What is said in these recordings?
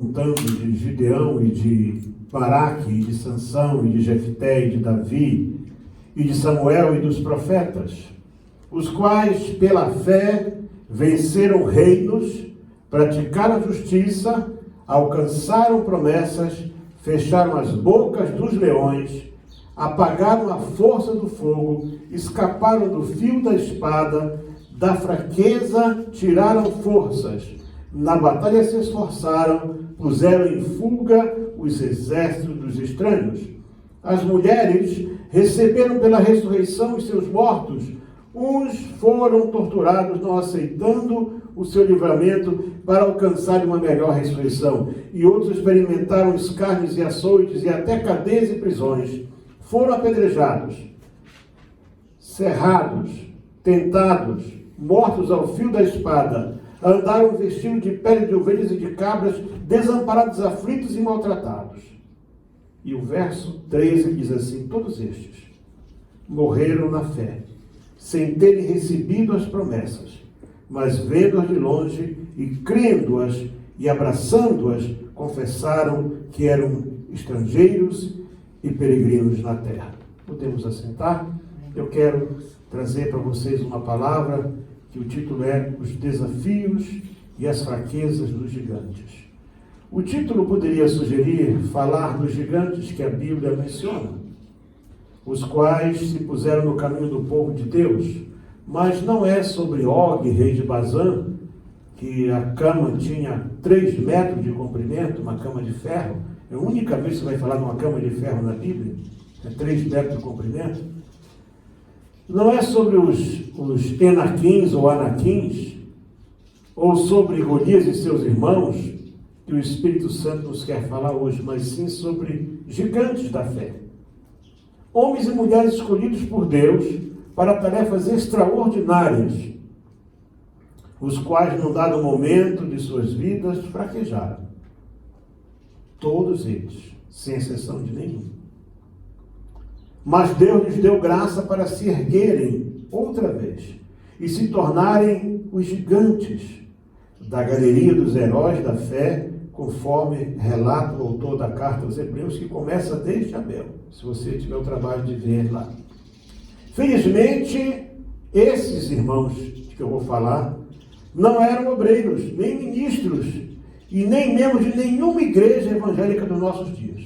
contando de Gideão e de Baraque, e de Sansão, e de Jefté, e de Davi, e de Samuel e dos profetas, os quais, pela fé, venceram reinos, praticaram justiça, alcançaram promessas, fecharam as bocas dos leões, apagaram a força do fogo, escaparam do fio da espada, da fraqueza tiraram forças, na batalha se esforçaram, puseram em fuga os exércitos dos estranhos. As mulheres receberam pela ressurreição os seus mortos. Uns foram torturados, não aceitando o seu livramento para alcançar uma melhor ressurreição. E outros experimentaram escárnios e açoites e até cadeias e prisões. Foram apedrejados, cerrados, tentados, mortos ao fio da espada. Andaram vestidos de pele de ovelhas e de cabras, desamparados, aflitos e maltratados. E o verso 13 diz assim: todos estes morreram na fé, sem terem recebido as promessas, mas vendo-as de longe e crendo-as e abraçando-as, confessaram que eram estrangeiros e peregrinos na terra. Podemos assentar? Eu quero trazer para vocês uma palavra que o título é Os Desafios e as Fraquezas dos Gigantes. O título poderia sugerir falar dos gigantes que a Bíblia menciona, os quais se puseram no caminho do povo de Deus, mas não é sobre Og, rei de Bazã, que a cama tinha 3 metros de comprimento, uma cama de ferro. É a única vez que você vai falar de uma cama de ferro na Bíblia, é 3 metros de comprimento. Não é sobre os Enaquins ou Anaquins, ou sobre Golias e seus irmãos, que o Espírito Santo nos quer falar hoje, mas sim sobre gigantes da fé. Homens e mulheres escolhidos por Deus para tarefas extraordinárias, os quais, num dado momento de suas vidas, fraquejaram. Todos eles, sem exceção de nenhum. Mas Deus lhes deu graça para se erguerem outra vez e se tornarem os gigantes da galeria dos heróis da fé, conforme relata o autor da carta aos Hebreus, que começa desde Abel, se você tiver o trabalho de ver lá. Felizmente, esses irmãos que eu vou falar não eram obreiros, nem ministros, e nem membros de nenhuma igreja evangélica dos nossos dias.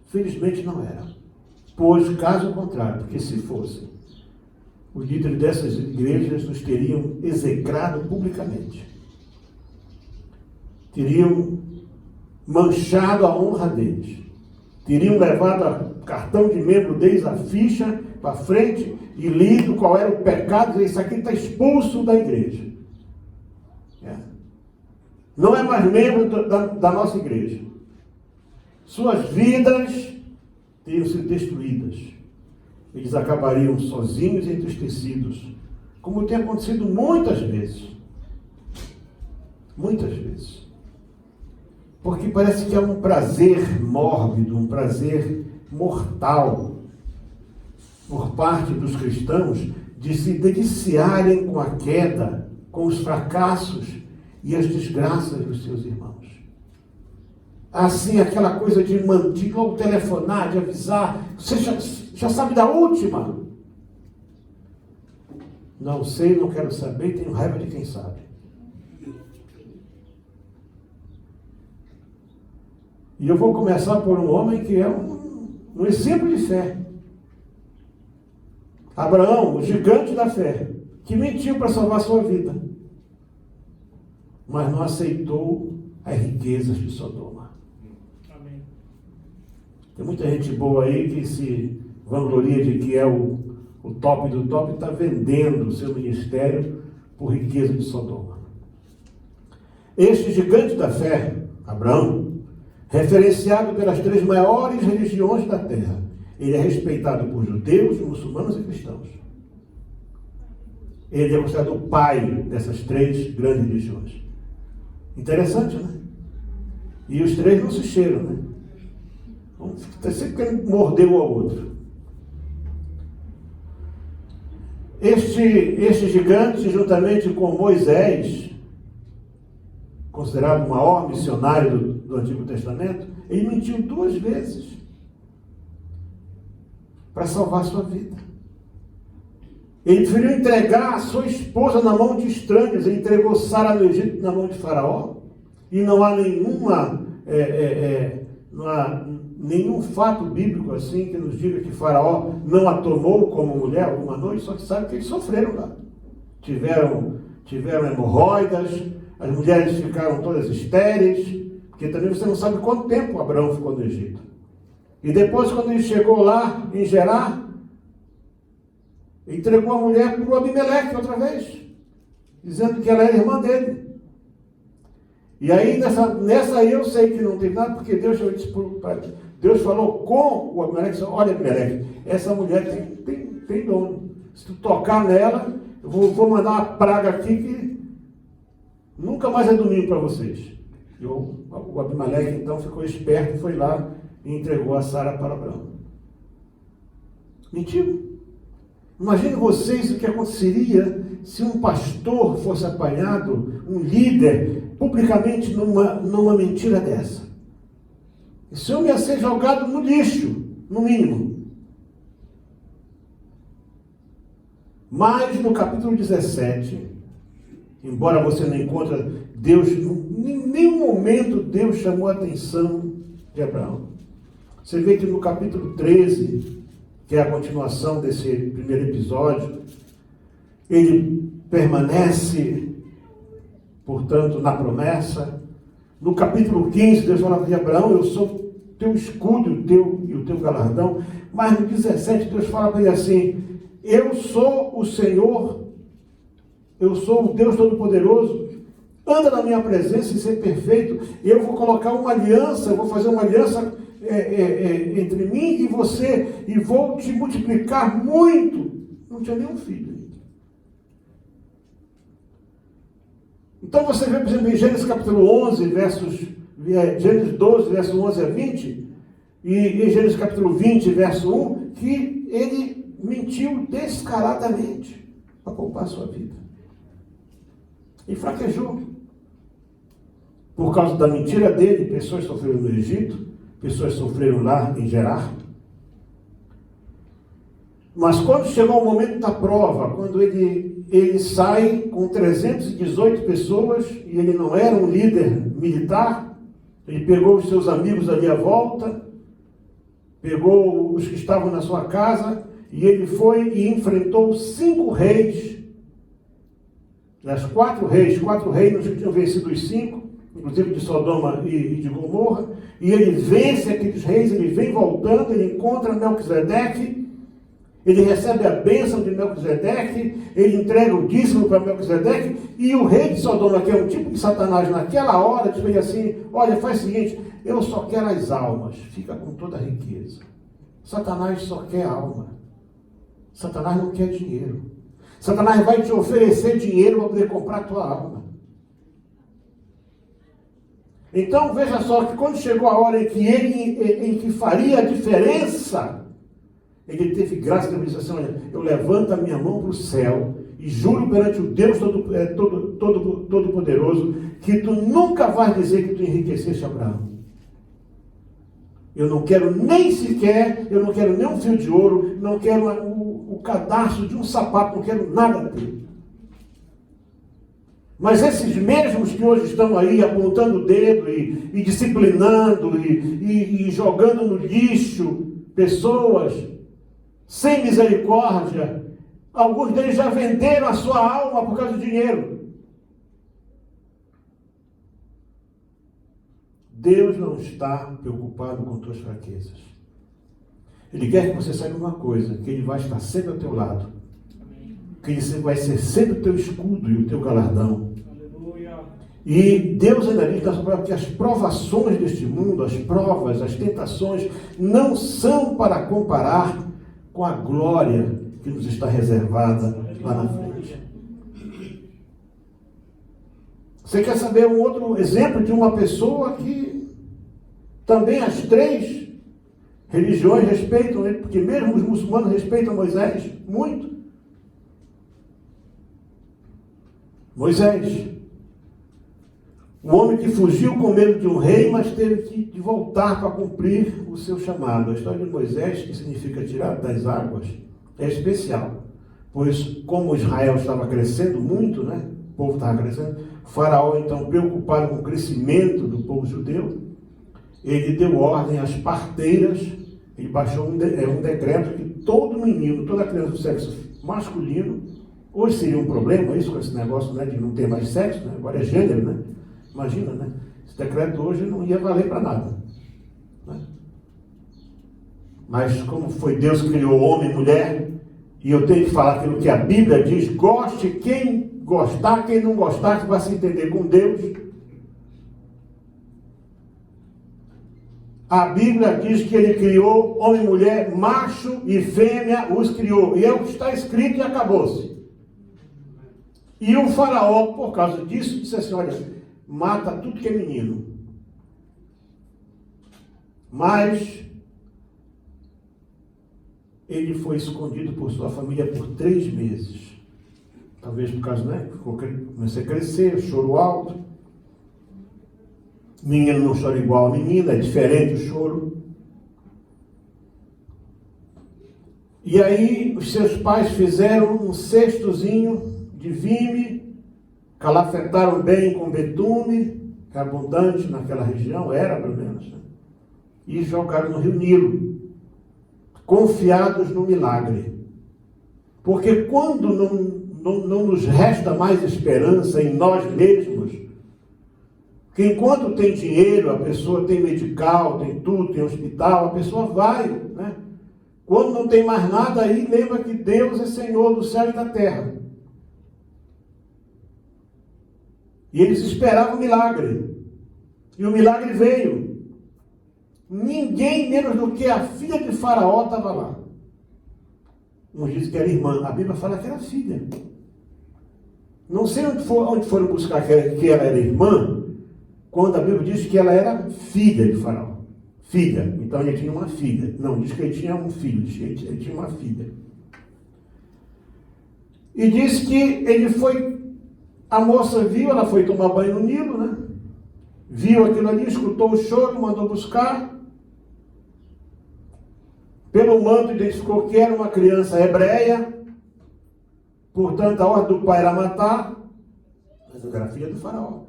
Felizmente não eram. Pois, caso contrário, porque se fossem, os líderes dessas igrejas os teriam execrado publicamente. Teriam manchado a honra deles. Teriam levado a cartão de membro deles, a ficha, para frente e lido qual era o pecado. Isso aqui está expulso da igreja. Não é mais membro da nossa igreja. Suas vidas teriam sido destruídas. Eles acabariam sozinhos e entristecidos, como tem acontecido muitas vezes. Muitas vezes. Porque parece que é um prazer mórbido, um prazer mortal, por parte dos cristãos, de se deliciarem com a queda, com os fracassos e as desgraças dos seus irmãos. Assim, aquela coisa de logo telefonar, de avisar, você já sabe da última? Não sei, não quero saber, tenho raiva de quem sabe. E eu vou começar por um homem que é um exemplo de fé. Abraão, o gigante da fé, que mentiu para salvar sua vida, mas não aceitou as riquezas de Sodoma. Tem muita gente boa aí que se vangloria de que é o top do top e está vendendo o seu ministério por riqueza de Sodoma. Este gigante da fé, Abraão, referenciado pelas 3 maiores religiões da terra, ele é respeitado por judeus, muçulmanos e cristãos. Ele é considerado o pai dessas 3 grandes religiões. Interessante, né? E os 3 não se cheiram, né? Está sempre querendo morder um ao outro. Este gigante, juntamente com Moisés, considerado o maior missionário do Antigo Testamento, ele mentiu 2 vezes para salvar a sua vida. Ele preferiu entregar a sua esposa na mão de estranhos. Ele entregou Sara no Egito na mão de Faraó. E não há nenhum fato bíblico assim que nos diga que Faraó não a tomou como mulher alguma noite, só que sabe que eles sofreram lá. Tiveram hemorroidas, as mulheres ficaram todas estéreis, porque também você não sabe quanto tempo Abraão ficou no Egito. E depois, quando ele chegou lá em Gerar, entregou a mulher para o Abimeleque outra vez, dizendo que ela era irmã dele. E aí, nessa aí eu sei que não teve nada, porque Deus falou com o Abimeleque: olha, Abimeleque, essa mulher tem dono. Se tu tocar nela, eu vou mandar uma praga aqui que nunca mais é domingo para vocês. E o Abimeleque então ficou esperto e foi lá e entregou a Sara para Abraão. Mentiu. Imagine vocês o que aconteceria se um pastor fosse apanhado, um líder, publicamente numa mentira dessa. Esse homem ia ser jogado no lixo, no mínimo. Mas no capítulo 17, embora você não encontre Deus, em nenhum momento Deus chamou a atenção de Abraão. Você vê que no capítulo 13, que é a continuação desse primeiro episódio, ele permanece, portanto, na promessa. No capítulo 15, Deus fala para Abraão: eu sou teu escudo e o teu galardão. Mas no 17, Deus fala para ele assim: eu sou o Senhor, eu sou o Deus Todo-Poderoso, anda na minha presença e ser perfeito. Eu vou colocar uma aliança, eu vou fazer uma aliança entre mim e você, e vou te multiplicar muito. Não tinha nenhum filho ainda. Então você vê, por exemplo, em Gênesis capítulo 11, Gênesis 12, verso 11 a 20, e em Gênesis capítulo 20, verso 1, que ele mentiu descaradamente para poupar a sua vida. E fraquejou. Por causa da mentira dele, pessoas sofreram no Egito, pessoas sofreram lá em Gerar. Mas quando chegou o momento da prova, quando ele sai com 318 pessoas, e ele não era um líder militar, ele pegou os seus amigos ali à volta, pegou os que estavam na sua casa, e ele foi e enfrentou 5 reis, as 4 reinos que tinham vencido os 5, inclusive de Sodoma e de Gomorra, e ele vence aqueles reis, ele vem voltando, ele encontra Melquisedeque, ele recebe a bênção de Melquisedeque, ele entrega o dízimo para Melquisedeque, e o rei de Sodoma, que é um tipo de Satanás, naquela hora, diz assim: olha, faz o seguinte, eu só quero as almas, fica com toda a riqueza. Satanás só quer alma. Satanás não quer dinheiro. Satanás vai te oferecer dinheiro para poder comprar a tua alma. Então, veja só que quando chegou a hora em que faria a diferença, ele teve graça de dizer assim: olha, eu levanto a minha mão para o céu e juro perante o Deus Todo-Poderoso que tu nunca vais dizer que tu enriqueceste Abraão. Eu não quero nem sequer, eu não quero nem um fio de ouro, não quero o cadastro de um sapato, não quero nada dele. Mas esses mesmos que hoje estão aí apontando o dedo e disciplinando e jogando no lixo pessoas sem misericórdia, alguns deles já venderam a sua alma por causa do dinheiro. Deus não está preocupado com tuas fraquezas. Ele quer que você saiba uma coisa, que Ele vai estar sempre ao teu lado. Que Ele vai ser sempre o teu escudo e o teu galardão. Aleluia. E Deus ainda diz na sua palavra que as provações deste mundo, as provas, as tentações, não são para comparar com a glória que nos está reservada lá na frente. Você quer saber um outro exemplo de uma pessoa que também as 3 religiões respeitam ele, porque mesmo os muçulmanos respeitam Moisés muito. Moisés. O homem que fugiu com medo de um rei, mas teve que voltar para cumprir o seu chamado. A história de Moisés, que significa tirar das águas, é especial. Pois, como Israel estava crescendo muito, né? O povo estava crescendo, o faraó, então, preocupado com o crescimento do povo judeu, ele deu ordem às parteiras, ele baixou um decreto que todo menino, toda criança do sexo masculino, hoje seria um problema isso com esse negócio, né, de não ter mais sexo, né? Agora é gênero, né? Imagina, né? Esse decreto hoje não ia valer para nada, né? Mas como foi Deus que criou homem e mulher, e eu tenho que falar aquilo que a Bíblia diz, goste quem gostar, quem não gostar, que vai se entender com Deus. A Bíblia diz que ele criou homem e mulher, macho e fêmea os criou. E é o que está escrito e acabou-se. E o faraó, por causa disso, disse assim, olha, mata tudo que é menino. Mas ele foi escondido por sua família por 3 meses. Talvez por causa, né? Comecei a crescer, choro alto. Menino não chora igual a menina, é diferente o choro. E aí os seus pais fizeram um cestozinho de vime, calafetaram bem com betume, que é abundante naquela região, era pelo menos, né? E jogaram no rio Nilo, confiados no milagre. Porque quando não nos resta mais esperança em nós mesmos, que enquanto tem dinheiro, a pessoa tem medical, tem tudo, tem hospital, a pessoa vai, né? Quando não tem mais nada, aí lembra que Deus é Senhor do céu e da terra. E eles esperavam o milagre. E o milagre veio. Ninguém menos do que a filha de Faraó estava lá. Uns dizem que era irmã. A Bíblia fala que era filha. Não sei onde foram buscar que ela era irmã, quando a Bíblia diz que ela era filha de Faraó. Filha. Então ele tinha uma filha. Não, diz que ele tinha um filho. Diz que ele tinha uma filha. E diz que ele foi... A moça viu, ela foi tomar banho no Nilo, né? Viu aquilo ali, escutou o choro, mandou buscar. Pelo manto identificou que era uma criança hebreia. Portanto, a ordem do pai era matar. Mas era filha do faraó.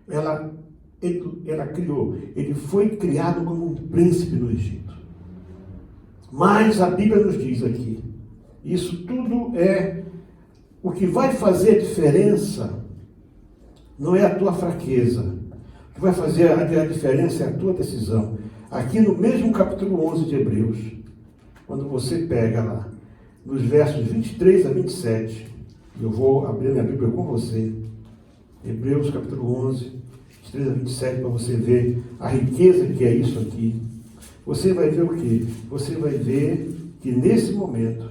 Ela criou. Ele foi criado como um príncipe no Egito. Mas a Bíblia nos diz aqui, isso tudo é o que vai fazer a diferença. Não é a tua fraqueza. O que vai fazer a diferença é a tua decisão. Aqui no mesmo capítulo 11 de Hebreus, quando você pega lá, nos versos 23 a 27, eu vou abrir minha Bíblia com você. Hebreus capítulo 11, 23 a 27, para você ver a riqueza que é isso aqui. Você vai ver o quê? Você vai ver que nesse momento,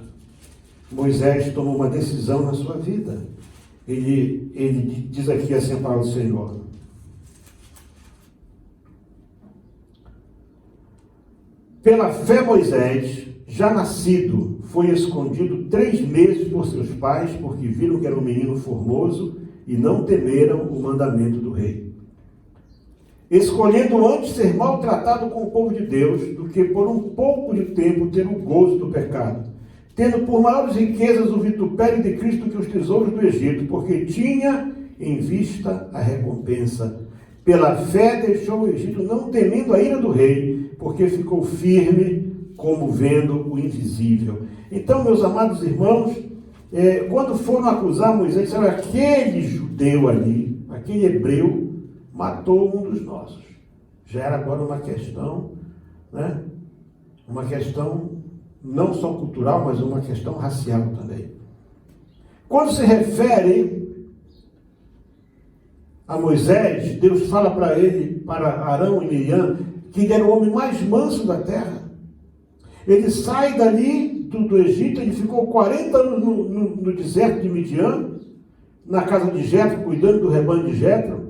Moisés tomou uma decisão na sua vida. Ele diz aqui assim a palavra do Senhor. Pela fé Moisés, já nascido, foi escondido 3 meses por seus pais, porque viram que era um menino formoso e não temeram o mandamento do rei. Escolhendo antes ser maltratado com o povo de Deus, do que por um pouco de tempo ter o gozo do pecado, tendo por maiores riquezas o vitupério de Cristo que os tesouros do Egito, porque tinha em vista a recompensa. Pela fé deixou o Egito, não temendo a ira do rei, porque ficou firme, como vendo o invisível. Então, meus amados irmãos, quando foram acusar Moisés, disseram, aquele judeu ali, aquele hebreu, matou um dos nossos. Já era agora uma questão, né? Uma questão não só cultural, mas uma questão racial também. Quando se refere a Moisés, Deus fala para ele, para Arão e Miriam, que ele era o homem mais manso da terra. Ele sai dali do Egito, ele ficou 40 anos no deserto de Midian, na casa de Jetro, cuidando do rebanho de Jetro,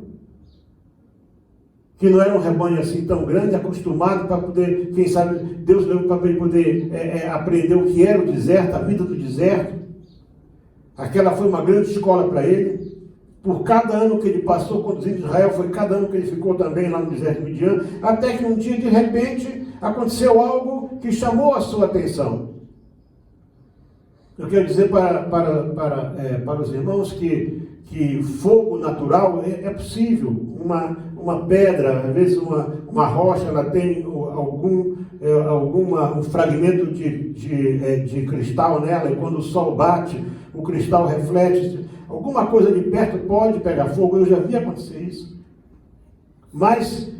que não era um rebanho assim tão grande, acostumado para poder, quem sabe, Deus levou para ele poder aprender o que era o deserto, a vida do deserto. Aquela foi uma grande escola para ele. por cada ano que ele passou conduzindo Israel, foi cada ano que ele ficou também lá no deserto de Midian, até que um dia, de repente, aconteceu algo que chamou a sua atenção. Eu quero dizer para os irmãos que fogo natural é possível. Uma pedra, às vezes uma rocha, ela tem um fragmento de cristal nela, e quando o sol bate, o cristal reflete. Alguma coisa de perto pode pegar fogo. Eu já vi acontecer isso. Mas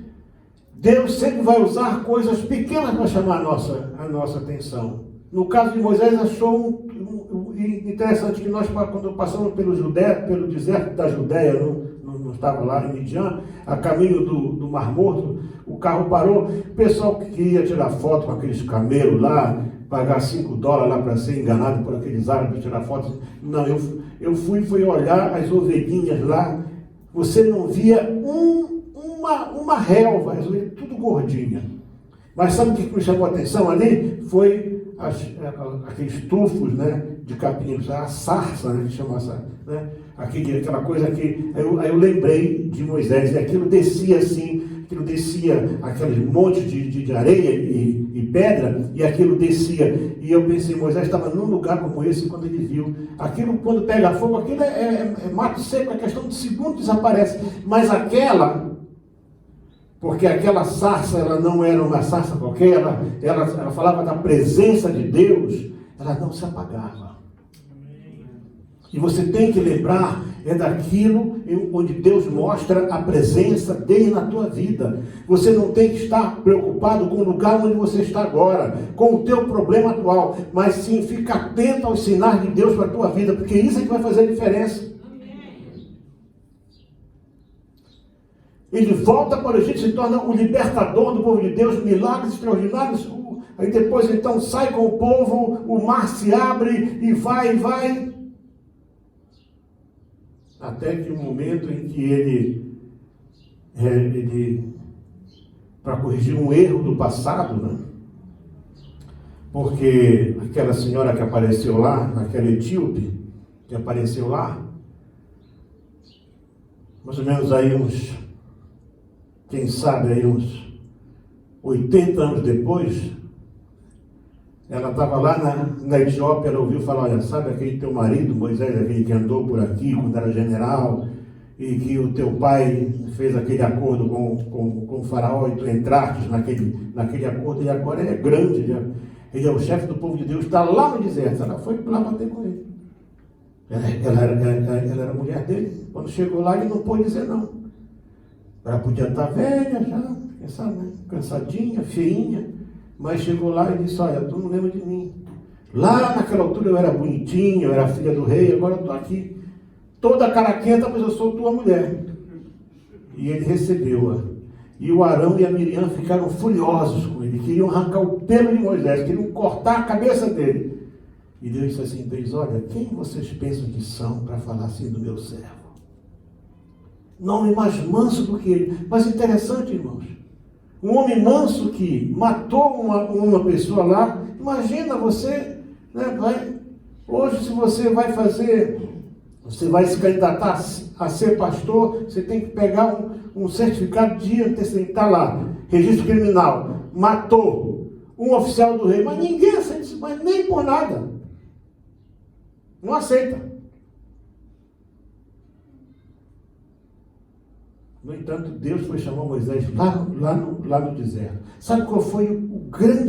Deus sempre vai usar coisas pequenas para chamar a nossa atenção. No caso de Moisés, achou interessante que nós, quando passamos pelo deserto da Judéia, não estava lá em Midian, a caminho do Mar Morto, o carro parou. O pessoal que queria tirar foto com aqueles camelos lá, pagar $5 lá para ser enganado por aqueles árabes para tirar fotos. Não, eu fui olhar as ovelhinhas lá. Você não via uma relva, tudo gordinha. Mas sabe o que me chamou a atenção ali? Foi aqueles tufos, né, de capim, a sarça, né, que chama né, aquela coisa que... Aí eu lembrei de Moisés, e aquilo descia assim, aqueles montes de areia e pedra, e aquilo descia. E eu pensei, Moisés estava num lugar como esse quando ele viu. Aquilo, quando pega fogo, aquilo é mato seco, é questão de segundos, desaparece. Mas porque aquela sarça, ela não era uma sarça qualquer, ela falava da presença de Deus, ela não se apagava. E você tem que lembrar, daquilo onde Deus mostra a presença dele na tua vida. Você não tem que estar preocupado com o lugar onde você está agora, com o teu problema atual, mas sim fica atento aos sinais de Deus para a tua vida, porque isso é que vai fazer a diferença. Ele volta para o Egito, se torna o libertador do povo de Deus, milagres extraordinários. Aí depois então sai com o povo, o mar se abre e vai. Até que o momento em que ele para corrigir um erro do passado, né? Porque aquela senhora que apareceu lá, aquela etíope que apareceu lá, mais ou menos aí quem sabe aí uns 80 anos depois, ela estava lá na Etiópia, ela ouviu falar, olha, sabe aquele teu marido, Moisés, aquele que andou por aqui quando era general, e que o teu pai fez aquele acordo com o faraó, e tu entraste naquele acordo, e agora ele é grande, ele é o chefe do povo de Deus, está lá no deserto. Ela foi lá bater com ele. Ela era a mulher dele. Quando chegou lá, ele não pôde dizer não. Ela podia estar velha já, cansadinha, feinha, mas chegou lá e disse, olha, tu não lembra de mim. Lá naquela altura eu era bonitinha, eu era filha do rei, agora eu estou aqui, toda caraquenta, mas eu sou tua mulher. E ele recebeu-a. E o Arão e a Miriam ficaram furiosos com ele, queriam arrancar o pelo de Moisés, queriam cortar a cabeça dele. E Deus disse assim, olha, quem vocês pensam que são para falar assim do meu servo? Não homem mais manso do que ele. Mas interessante, irmãos. Um homem manso que matou uma pessoa lá. Imagina você, né, hoje se você vai se candidatar a ser pastor, você tem que pegar um certificado de antecedente. Está lá, registro criminal. Matou um oficial do rei. Mas ninguém aceita isso, mas nem por nada. Não aceita. No entanto, Deus foi chamar Moisés lá no deserto. Sabe qual foi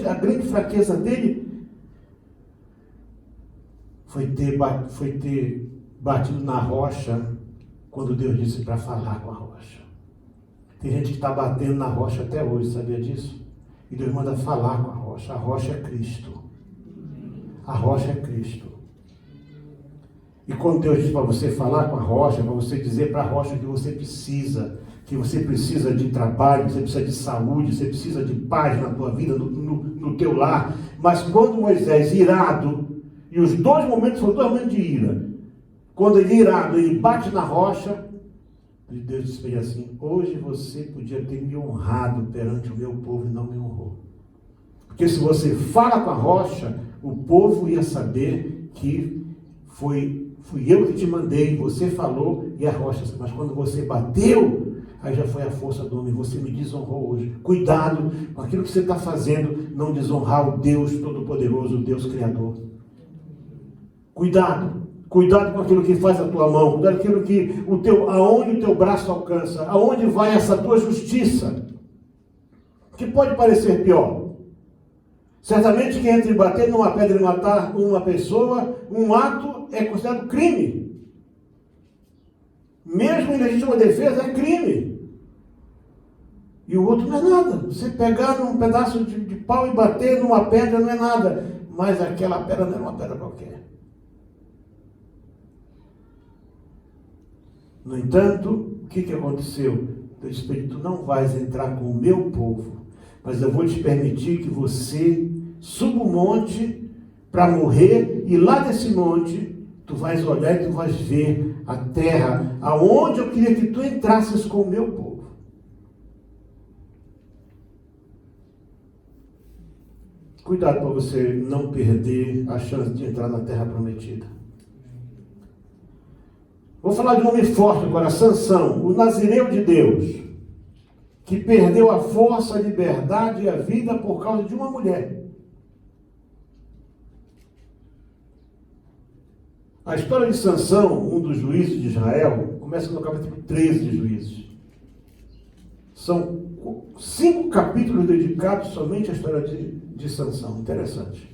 a grande fraqueza dele? Foi ter batido na rocha quando Deus disse para falar com a rocha. Tem gente que está batendo na rocha até hoje, sabia disso? E Deus manda falar com a rocha. A rocha é Cristo. A rocha é Cristo. E quando Deus diz para você falar com a rocha, para você dizer para a rocha que você precisa de trabalho, você precisa de saúde, você precisa de paz na tua vida, no teu lar. Mas quando Moisés, irado, e os dois momentos foram dois momentos de ira, quando ele irado, ele bate na rocha, e Deus disse para ele assim, hoje você podia ter me honrado perante o meu povo e não me honrou. Porque se você fala com a rocha, o povo ia saber que foi fui eu que te mandei, você falou e a rocha, mas quando você bateu, aí já foi a força do homem, você me desonrou hoje. Cuidado com aquilo que você está fazendo, não desonrar o Deus Todo-Poderoso, o Deus Criador. Cuidado com aquilo que faz a tua mão, cuidado com aquilo que aonde o teu braço alcança, aonde vai essa tua justiça, que pode parecer pior. Certamente que entre bater numa pedra e matar uma pessoa, um ato é considerado crime. Mesmo em legítima defesa é crime. E o outro não é nada. Você pegar num pedaço de pau e bater numa pedra não é nada. Mas aquela pedra não é uma pedra qualquer. No entanto, o que aconteceu? Deus disse: tu não vais entrar com o meu povo, mas eu vou te permitir que você suba um monte para morrer, e lá desse monte tu vais olhar e tu vais ver a terra aonde eu queria que tu entrasses com o meu povo. Cuidado para você não perder a chance de entrar na terra prometida. Vou falar de um homem forte agora, Sansão, o nazireu de Deus, que perdeu a força, a liberdade e a vida por causa de uma mulher. A história de Sansão, um dos juízes de Israel, começa no capítulo 13 de Juízes. São 5 capítulos dedicados somente à história de Sansão. Interessante.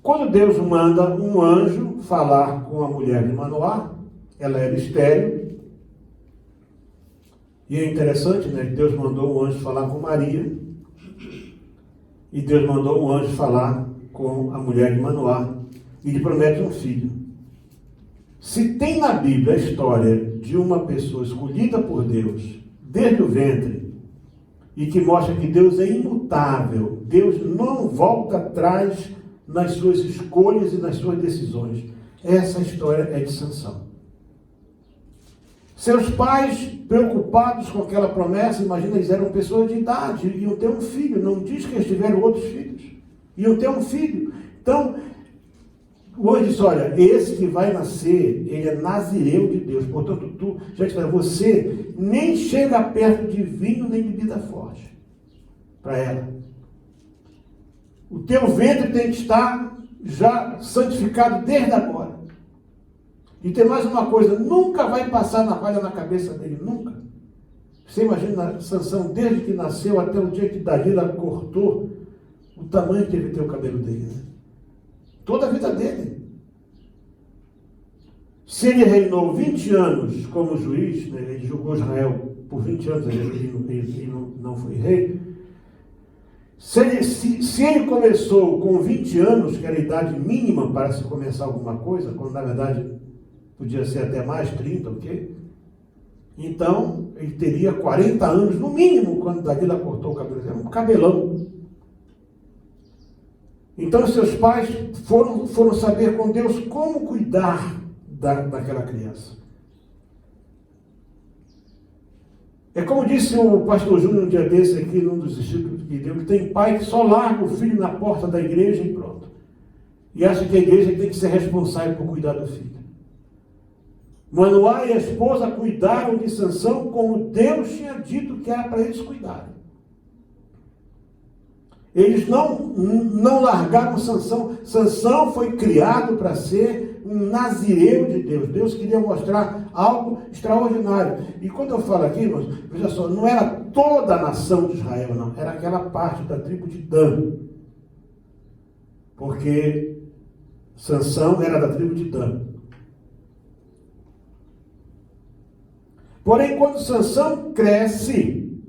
Quando Deus manda um anjo falar com a mulher de Manoá, ela era estéril. E é interessante, né? Deus mandou um anjo falar com Maria. E Deus mandou um anjo falar com a mulher de Manoá. E lhe promete um filho. Se tem na Bíblia a história de uma pessoa escolhida por Deus, desde o ventre, e que mostra que Deus é imutável, Deus não volta atrás nas suas escolhas e nas suas decisões. Essa história é de Sansão. Seus pais, preocupados com aquela promessa, imagina, eles eram pessoas de idade, iam ter um filho, não diz que eles tiveram outros filhos, iam ter um filho. Então, hoje disse: olha, esse que vai nascer, ele é nazireu de Deus, portanto, você nem chega perto de vinho nem bebida forte para ela. O teu ventre tem que estar já santificado desde agora. E tem mais uma coisa: nunca vai passar navalha na cabeça dele, nunca. Você imagina Sansão, desde que nasceu até o dia que Dalila cortou, o tamanho que ele tem o cabelo dele, né? Toda a vida dele. Se ele reinou 20 anos como juiz, né, ele julgou Israel por 20 anos, ele não foi rei. Se ele começou com 20 anos, que era a idade mínima para se começar alguma coisa, quando na verdade podia ser até mais, 30, ok? Então, ele teria 40 anos no mínimo quando Dalila cortou o cabelo. Era um cabelão. Então, seus pais foram saber com Deus como cuidar daquela criança. É como disse o pastor Júnior um dia desse aqui, num dos estudos que deu, que tem pai que só larga o filho na porta da igreja e pronto. E acha que a igreja tem que ser responsável por cuidar do filho. Manoá e a esposa cuidaram de Sansão como Deus tinha dito que era para eles cuidarem. Eles não largaram Sansão. Sansão foi criado para ser um nazireu de Deus. Deus queria mostrar algo extraordinário. E quando eu falo aqui, irmãos, veja só, não era toda a nação de Israel, não. Era aquela parte da tribo de Dan. Porque Sansão era da tribo de Dan. Porém, quando Sansão cresce,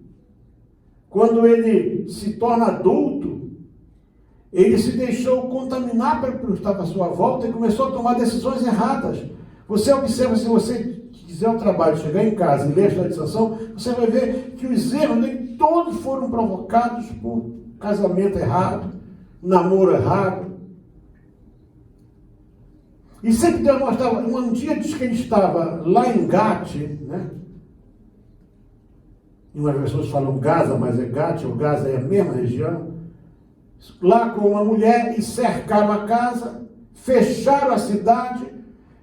quando ele se torna adulto, ele se deixou contaminar pelo que estava à sua volta e começou a tomar decisões erradas. Você observa, se você fizer um trabalho, chegar em casa e ler a história de Sansão, você vai ver que os erros dele todos foram provocados por casamento errado, namoro errado. E sempre Deus mostrava, um dia diz que ele estava lá em Gate, né? Em umas pessoas falam Gaza, mas é Gate, ou Gaza é a mesma região. Lá com uma mulher e cercaram a casa, fecharam a cidade,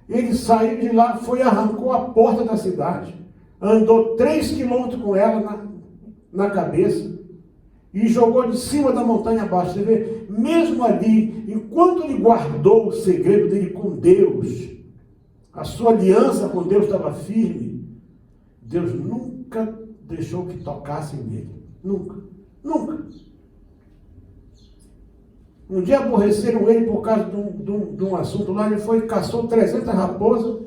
Ele saiu de lá, arrancou a porta da cidade, andou 3 quilômetros com ela na cabeça e jogou de cima da montanha abaixo. Você vê, mesmo ali, enquanto ele guardou o segredo dele com Deus, a sua aliança com Deus estava firme, Deus nunca deixou que tocassem nele. Nunca. Nunca. Um dia aborreceram ele por causa de um assunto lá, ele foi e caçou 300 raposas.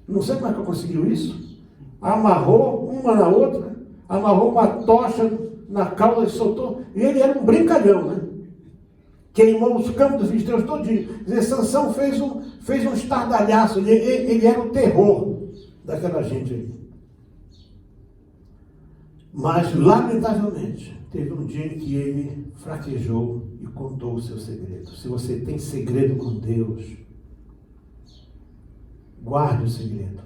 Não sei como é que conseguiu isso. Amarrou uma na outra, amarrou uma tocha na cauda e soltou. E ele era um brincalhão, né? Queimou os campos dos filisteus todinho. Quer dizer, Sansão fez um estardalhaço. Ele era o terror daquela gente aí. Mas, lamentavelmente, teve um dia em que ele fraquejou e contou o seu segredo. Se você tem segredo com Deus, guarde o segredo.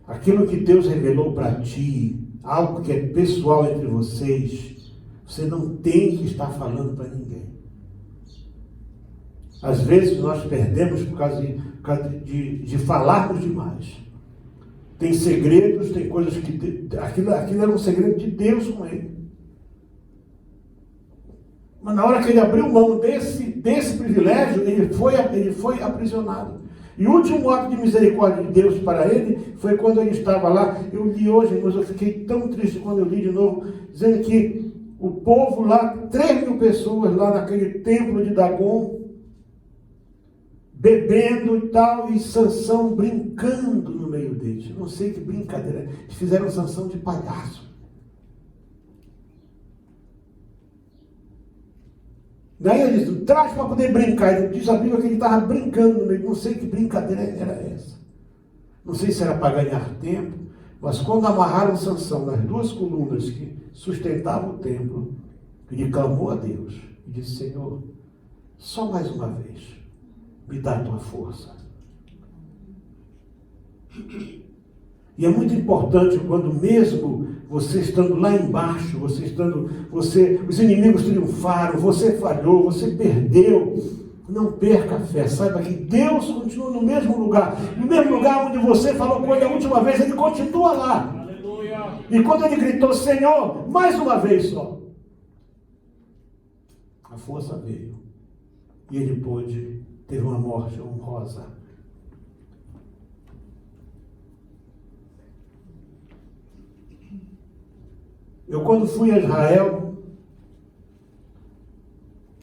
Aquilo que Deus revelou para ti, algo que é pessoal entre vocês, você não tem que estar falando para ninguém. Às vezes nós perdemos por causa de falarmos demais. Tem segredos, tem coisas que... Aquilo era um segredo de Deus com ele. Mas na hora que ele abriu mão desse privilégio, ele foi aprisionado. E o último ato de misericórdia de Deus para ele foi quando ele estava lá. Eu li hoje, mas eu fiquei tão triste quando eu li de novo, dizendo que o povo lá, 3.000 pessoas lá naquele templo de Dagon, bebendo e tal, e Sansão brincando no meio deles. Não sei que brincadeira. Eles fizeram Sansão de palhaço. Daí ele disse, traz para poder brincar. Ele diz a Bíblia que ele estava brincando no meio. Não sei que brincadeira era essa. Não sei se era para ganhar tempo, mas quando amarraram Sansão nas 2 colunas que sustentavam o templo, ele clamou a Deus e disse, Senhor, só mais uma vez, me dá a tua força. E é muito importante quando mesmo você estando lá embaixo, os inimigos triunfaram, você falhou, você perdeu, não perca a fé. Saiba que Deus continua no mesmo lugar onde você falou com ele a última vez, ele continua lá. Aleluia. E quando ele gritou, Senhor, mais uma vez só, a força veio. E ele teve uma morte honrosa. Eu quando fui a Israel,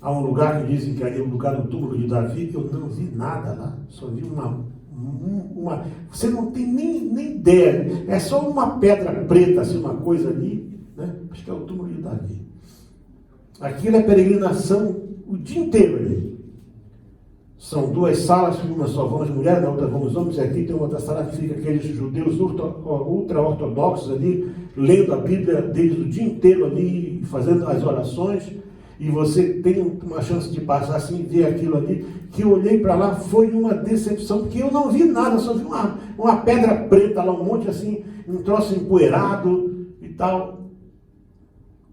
há um lugar que dizem que ali é o lugar do túmulo de Davi, eu não vi nada lá, só vi uma você não tem nem ideia, é só uma pedra preta, assim, uma coisa ali, né? Acho que é o túmulo de Davi. Aquilo é peregrinação o dia inteiro ali. São 2 salas, uma só vão as mulheres, na outra vão os homens, e aqui tem outra sala que fica aqueles judeus ultra-ortodoxos ali, lendo a Bíblia deles o dia inteiro ali, fazendo as orações, e você tem uma chance de passar assim e ver aquilo ali, que eu olhei para lá, foi uma decepção, porque eu não vi nada, só vi uma pedra preta lá, um monte assim, um troço empoeirado e tal.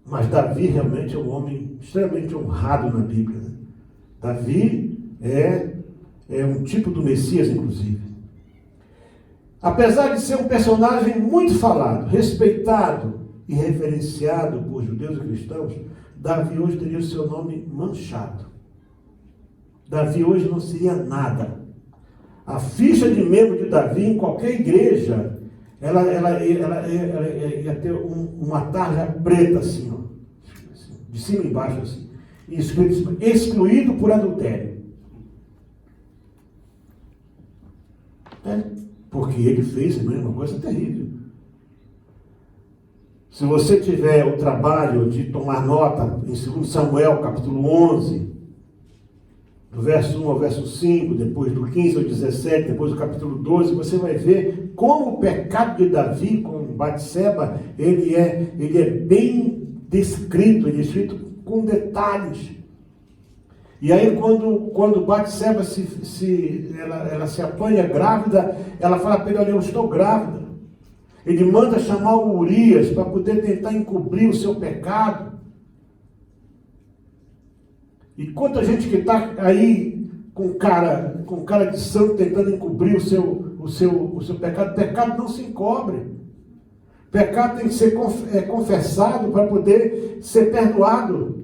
Mas Davi realmente é um homem extremamente honrado na Bíblia, né? Davi é um tipo do Messias, inclusive. Apesar de ser um personagem muito falado, respeitado e reverenciado por judeus e cristãos, Davi hoje teria o seu nome manchado. Davi hoje não seria nada. A ficha de membro de Davi em qualquer igreja, ela ia ter uma tarja preta assim, ó, de cima e embaixo assim, e escrito excluído por adultério. Porque ele fez uma coisa terrível. Se você tiver o trabalho de tomar nota em 2 Samuel, capítulo 11, do verso 1 ao verso 5, depois do 15 ao 17, depois do capítulo 12, você vai ver como o pecado de Davi com Batseba, ele é bem descrito, ele é escrito com detalhes. E aí quando Batseba ela se apanha grávida, ela fala para ele, olha, eu estou grávida. Ele manda chamar o Urias para poder tentar encobrir o seu pecado. E quanta gente que está aí com cara de santo, tentando encobrir o seu pecado. Pecado não se encobre. Pecado tem que ser confessado para poder ser perdoado.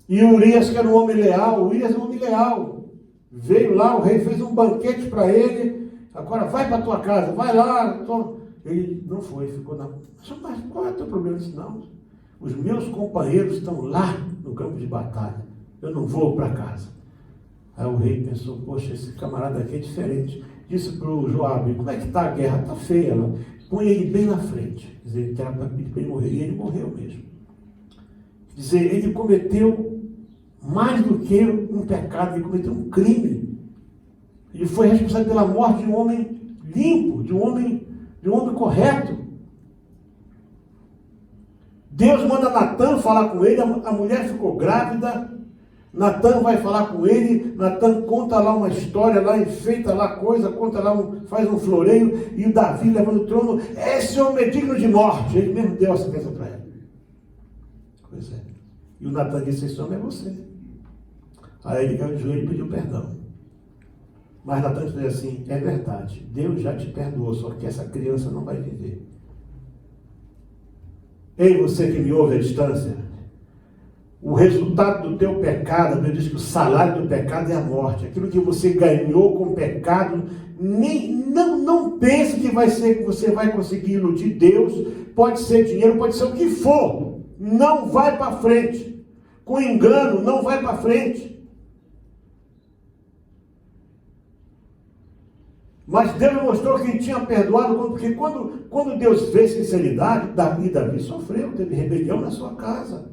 E Urias, que era um homem leal, Urias é um homem leal. Veio lá, o rei fez um banquete para ele. Agora vai para a tua casa, vai lá. Ele não foi, ficou na... Mas qual é o teu problema? Ele disse, não, os meus companheiros estão lá no campo de batalha. Eu não vou para casa. Aí o rei pensou, poxa, esse camarada aqui é diferente. Disse para o Joabe, como é que está a guerra? Está feia lá. Põe ele bem na frente. Quer dizer, ele era para pedir para ele morrer. E ele morreu mesmo. Quer dizer, ele cometeu mais do que um pecado, ele cometeu um crime. Ele foi responsável pela morte de um homem limpo, de um homem correto. Deus manda Natã falar com ele, a mulher ficou grávida. Natã vai falar com ele, Natã conta lá uma história, lá enfeita lá coisa, conta lá, faz um floreio, e o Davi levando o trono, esse homem é digno de morte. Ele mesmo deu a sentença para ele. Pois é. E o Natã disse, esse homem é você. Aí ele caiu de joelho e pediu perdão. Mas Natã disse assim, é verdade, Deus já te perdoou, só que essa criança não vai viver. Ei, você que me ouve à distância, o resultado do teu pecado, Deus diz que o salário do pecado é a morte. Aquilo que você ganhou com o pecado, não pense que você vai conseguir iludir Deus. Pode ser dinheiro, pode ser o que for. Não vai para frente. Com engano, não vai para frente. Mas Deus mostrou que ele tinha perdoado, porque quando Deus vê sinceridade, Davi sofreu, teve rebelião na sua casa.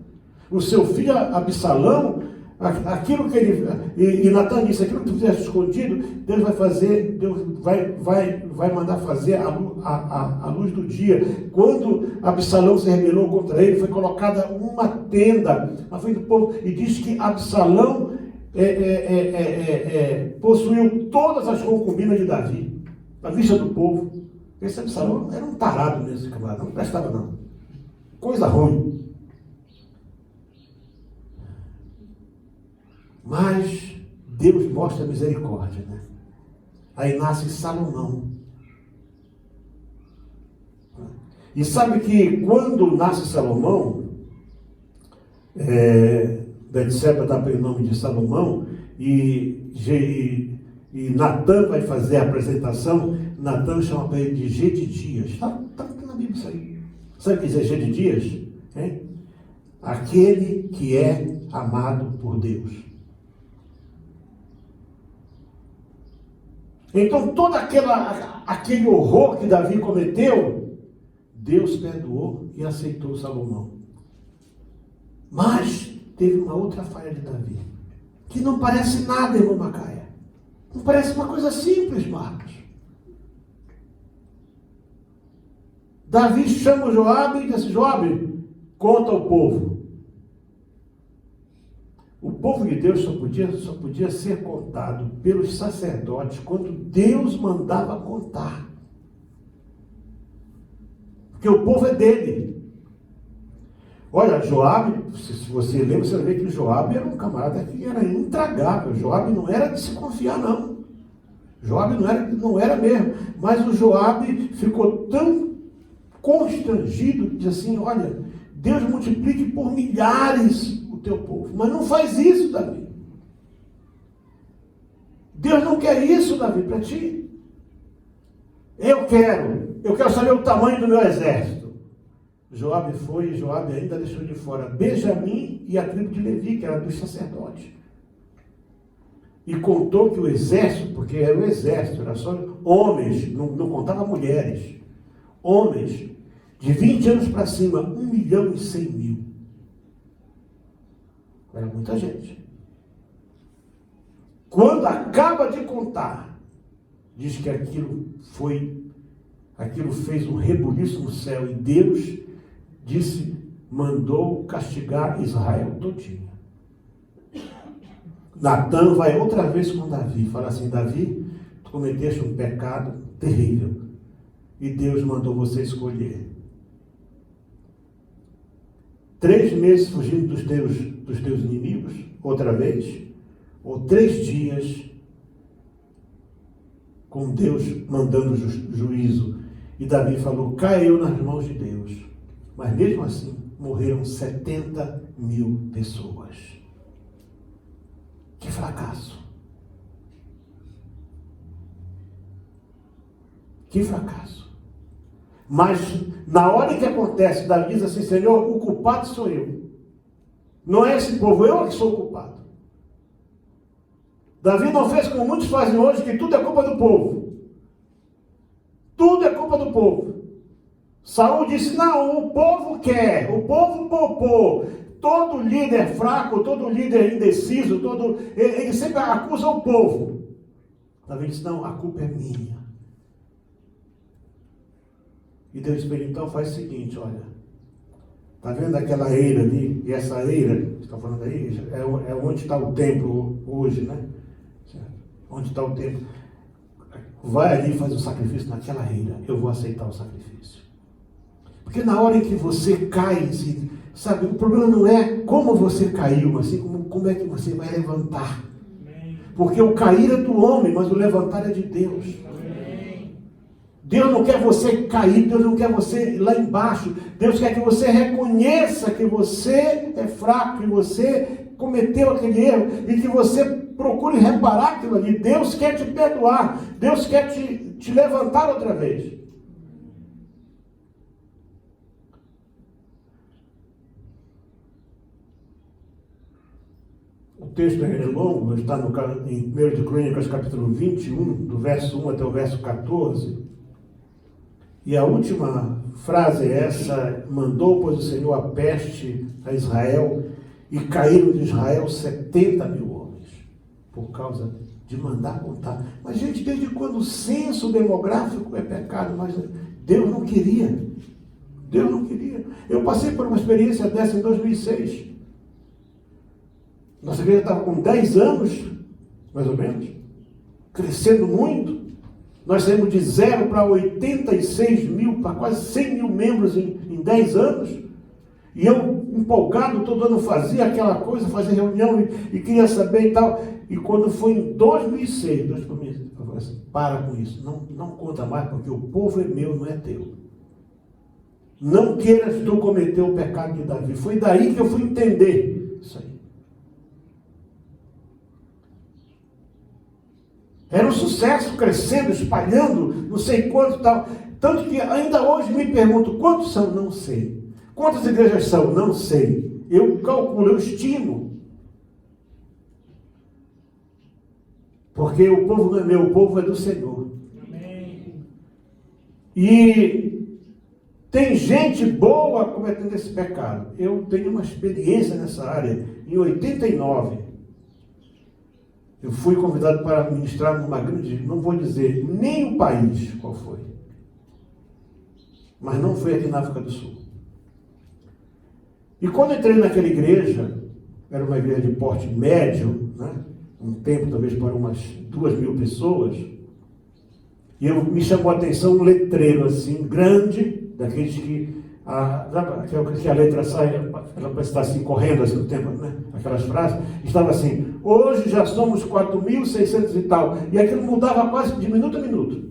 O seu filho Absalão, aquilo que ele... E Natã disse, aquilo que tu fizeste escondido, Deus vai fazer, Deus vai mandar fazer a luz do dia. Quando Absalão se rebelou contra ele, foi colocada uma tenda na frente do povo, e diz que Absalão possuiu todas as concubinas de Davi, à vista do povo. Esse Absalão era um tarado mesmo, camarada, não prestava não. Coisa ruim. Mas Deus mostra misericórdia, né? Aí nasce Salomão. E sabe que quando nasce Salomão, Betseba dá para o nome de Salomão, e Natã vai fazer a apresentação. Natã chama para ele de Gedidias. Está na Bíblia isso aí. Sabe o que dizer Gedidias? Hein? Aquele que é amado por Deus. Então, todo aquele horror que Davi cometeu, Deus perdoou e aceitou Salomão. Mas teve uma outra falha de Davi, que não parece nada, irmão Macaia. Não parece uma coisa simples, Marcos. Davi chama o Joabe e diz, Joabe, conta ao povo. O povo de Deus só podia ser contado pelos sacerdotes quando Deus mandava contar. Porque o povo é dele. Olha, Joabe, se você lembra, você vai ver que Joabe era um camarada que era intragável. Joabe não era de se confiar, não. Joabe não era mesmo. Mas o Joabe ficou tão constrangido, diz assim, olha, Deus multiplique por milhares o teu povo. Mas não faz isso, Davi. Deus não quer isso, Davi, para ti. Eu quero saber o tamanho do meu exército. Joabe foi, e Joabe ainda deixou de fora Benjamim e a tribo de Levi, que era dos sacerdotes. E contou que o exército, porque era o exército, era só homens, não contava mulheres, homens, de 20 anos para cima, 1.100.000. Era muita gente. Quando acaba de contar, diz que aquilo fez um rebuliço no céu, e Deus mandou castigar Israel todinho. Natã vai outra vez com Davi, fala assim, Davi, tu cometeste um pecado terrível, e Deus mandou você escolher 3 meses fugindo dos teus inimigos, outra vez, ou 3 dias, com Deus mandando juízo. E Davi falou, caiu nas mãos de Deus. Mas mesmo assim, morreram 70.000 pessoas. Que fracasso. Que fracasso. Mas na hora que acontece, Davi diz assim, Senhor, o culpado sou eu. Não é esse povo, eu que sou o culpado. Davi não fez como muitos fazem hoje, que tudo é culpa do povo. Tudo é culpa do povo. Saul disse, não, o povo quer, o povo poupou. Todo líder fraco, todo líder indeciso, ele sempre acusa o povo. Davi disse, não, a culpa é minha. E Deus disse, então faz o seguinte, olha, está vendo aquela eira ali? E essa eira, que está falando aí, é onde está o templo hoje, né? Certo? Onde está o templo? Vai ali e faz o sacrifício naquela eira, eu vou aceitar o sacrifício. Porque na hora em que você cai, sabe, o problema não é como você caiu, mas sim como é que você vai levantar. Porque o cair é do homem, mas o levantar é de Deus. Deus não quer você cair, Deus não quer você lá embaixo. Deus quer que você reconheça que você é fraco, que você cometeu aquele erro e que você procure reparar aquilo ali. Deus quer te perdoar, Deus quer te levantar outra vez. O texto é longo, está em 1 de Crônicas, capítulo 21, do verso 1 até o verso 14. E a última frase é essa, mandou, pois, o Senhor a peste a Israel, e caíram de Israel 70.000 homens, por causa de mandar contar. Mas, gente, desde quando o censo demográfico é pecado? Mas Deus não queria. Deus não queria. Eu passei por uma experiência dessa em 2006. Nossa igreja estava com 10 anos, mais ou menos, crescendo muito. Nós saímos de 0 para 86.000, para quase 100.000 membros em 10 anos. E eu, empolgado, todo ano fazia aquela coisa, fazia reunião e queria saber e tal. E quando foi em 2006, Deus falou assim, para com isso, não conta mais, porque o povo é meu, não é teu. Não queiras tu cometer o pecado de Davi. Foi daí que eu fui entender isso aí. Era um sucesso, crescendo, espalhando, não sei quanto e tal. Tanto que ainda hoje me pergunto, quantos são? Não sei. Quantas igrejas são? Não sei. Eu calculo, eu estimo. Porque o povo não é meu, o povo é do Senhor. Amém. E tem gente boa cometendo esse pecado. Eu tenho uma experiência nessa área. Em 89, eu fui convidado para ministrar numa grande, não vou dizer nem o país qual foi, mas não foi aqui na África do Sul. E quando entrei naquela igreja, era uma igreja de porte médio, né? Um tempo talvez para umas 2.000 pessoas, e me chamou a atenção um letreiro assim, grande, daqueles que a letra sai, ela parece estar assim, correndo assim no tempo, né? Aquelas frases, estava assim, hoje já somos 4.600 e tal, e aquilo mudava quase de minuto a minuto,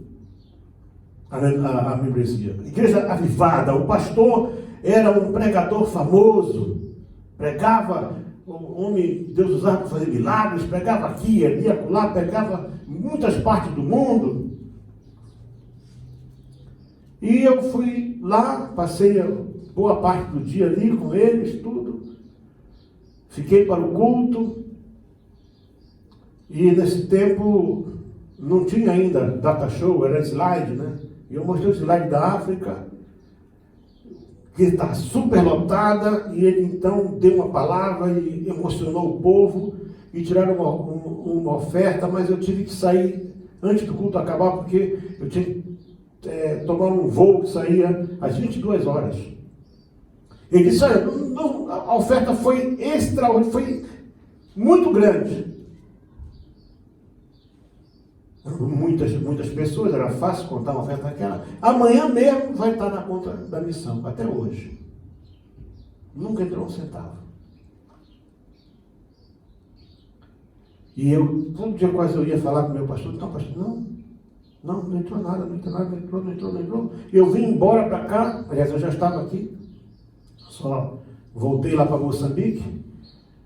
a membresia. Igreja avivada, o pastor era um pregador famoso, pregava, o homem, Deus usava para fazer milagres, pregava aqui, ali, acolá, pregava em muitas partes do mundo. E eu fui lá, passei boa parte do dia ali com eles, tudo. Fiquei para o culto. E nesse tempo não tinha ainda data show, era slide, né? E eu mostrei o slide da África, que está super lotada, e ele então deu uma palavra e emocionou o povo, e tiraram uma oferta, mas eu tive que sair antes do culto acabar, porque eu tinha que tomar um voo que saía às 22 horas. Ele disse, olha, a oferta foi extraordinária, foi muito grande. Muitas pessoas, era fácil contar uma oferta daquela. Amanhã mesmo vai estar na conta da missão, até hoje. Nunca entrou um centavo. E eu, todo dia quase eu ia falar com o meu pastor, não, pastor, não entrou nada, não entrou. Eu vim embora para cá, aliás, eu já estava aqui, só voltei lá para Moçambique,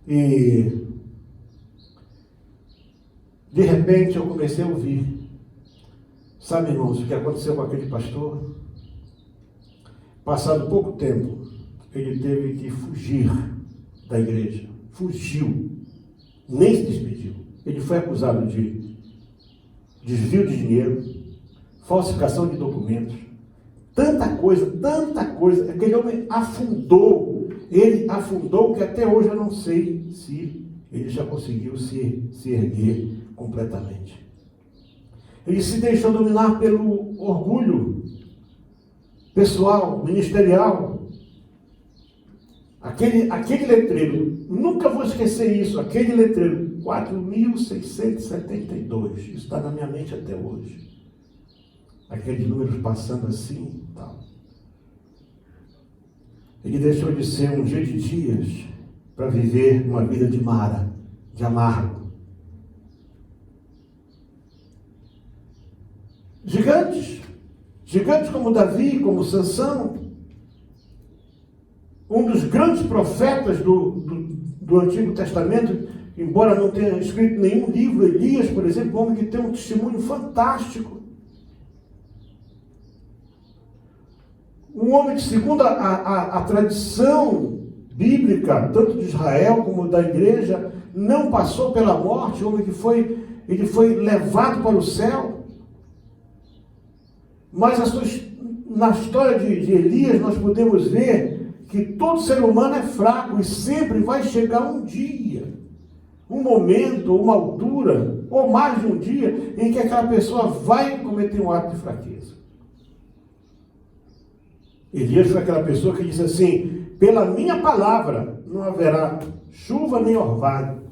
e de repente eu comecei a ouvir. Sabe, irmãos, o que aconteceu com aquele pastor? Passado pouco tempo, ele teve que fugir da igreja. Fugiu. Nem se despediu. Ele foi acusado de desvio de dinheiro, falsificação de documentos, tanta coisa, aquele homem afundou, ele afundou que até hoje eu não sei se ele já conseguiu se erguer completamente. Ele se deixou dominar pelo orgulho pessoal, ministerial. Aquele letreiro, nunca vou esquecer isso, aquele letreiro, 4.672, isso está na minha mente até hoje. Aqueles números passando assim e tal. Ele deixou de ser um dia de dias para viver uma vida de mara, de amargo. Gigantes como Davi, como Sansão, um dos grandes profetas do Antigo Testamento, embora não tenha escrito nenhum livro, Elias, por exemplo, um homem que tem um testemunho fantástico. Um homem que, segundo a tradição bíblica, tanto de Israel como da igreja, não passou pela morte, um homem que ele foi levado para o céu. Mas na história de Elias nós podemos ver que todo ser humano é fraco e sempre vai chegar um dia, um momento, uma altura, ou mais de um dia, em que aquela pessoa vai cometer um ato de fraqueza. Elias foi aquela pessoa que disse assim: pela minha palavra não haverá chuva nem orvalho.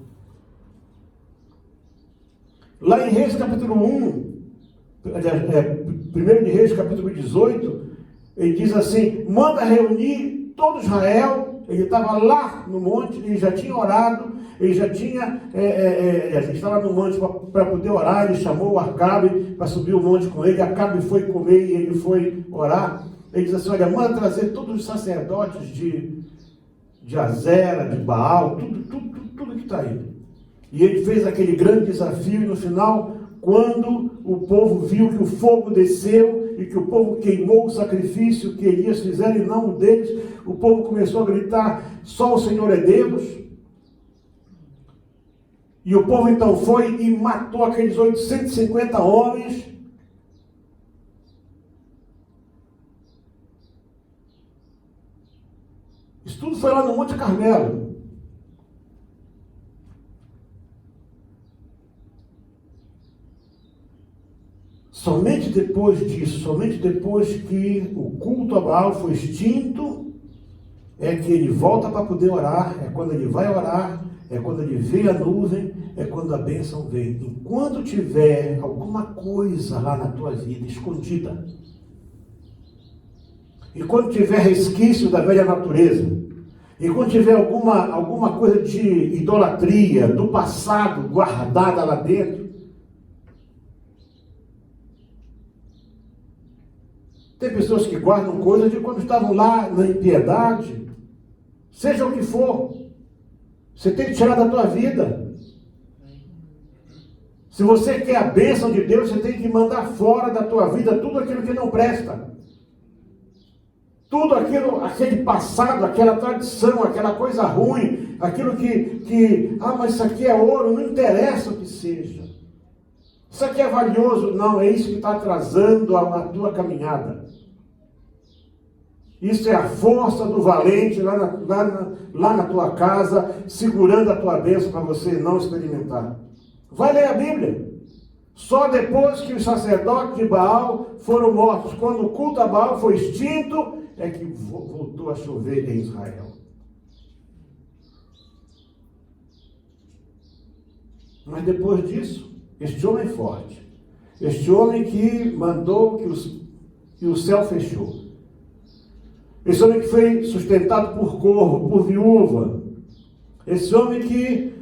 Lá em Reis capítulo 1, 1 de Reis capítulo 18, ele diz assim: manda reunir todo Israel. Ele estava lá no monte, ele já tinha orado, ele já tinha, ele estava no monte para poder orar, ele chamou o Acabe para subir o monte com ele, Acabe foi comer e ele foi orar. Ele diz assim: olha, manda trazer todos os sacerdotes de Azera, de Baal, tudo que está aí. E ele fez aquele grande desafio, e no final, quando o povo viu que o fogo desceu e que o povo queimou o sacrifício que Elias fizeram e não o deles, o povo começou a gritar: só o Senhor é Deus. E o povo então foi e matou aqueles 850 homens. Isso tudo foi lá no Monte Carmelo. Somente depois disso, somente depois que o culto a Baal foi extinto, é que ele volta para poder orar, é quando ele vai orar, é quando ele vê a nuvem, é quando a bênção vem. Enquanto tiver alguma coisa lá na tua vida escondida, enquanto tiver resquício da velha natureza, enquanto tiver alguma coisa de idolatria do passado guardada lá dentro, tem pessoas que guardam coisas de quando estavam lá na impiedade, seja o que for, você tem que tirar da tua vida. Se você quer a bênção de Deus, você tem que mandar fora da tua vida tudo aquilo que não presta. Tudo aquilo, aquele passado, aquela tradição, aquela coisa ruim, aquilo mas isso aqui é ouro, não interessa o que seja. Isso aqui é valioso. Não, é isso que está atrasando a tua caminhada. Isso é a força do valente lá na tua casa, segurando a tua bênção para você não experimentar. Vai ler a Bíblia. Só depois que os sacerdotes de Baal foram mortos, quando o culto a Baal foi extinto, é que voltou a chover em Israel. Mas depois disso, este homem forte, este homem que mandou que o céu fechou, esse homem que foi sustentado por corvo, por viúva, esse homem que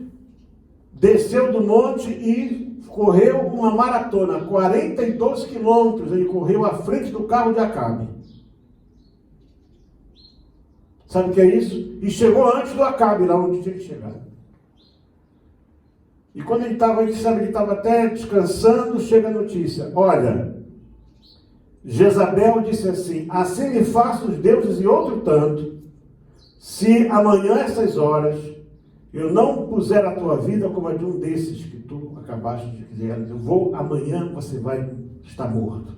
desceu do monte e correu uma maratona, 42 quilômetros, ele correu à frente do carro de Acabe. Sabe o que é isso? E chegou antes do Acabe, lá onde tinha que chegar. E quando ele estava, ele estava até descansando, chega a notícia: olha, Jezabel disse assim: assim me façam os deuses e outro tanto, se amanhã essas horas eu não puser a tua vida como a de um desses que tu acabaste de dizer. Eu vou, amanhã você vai estar morto.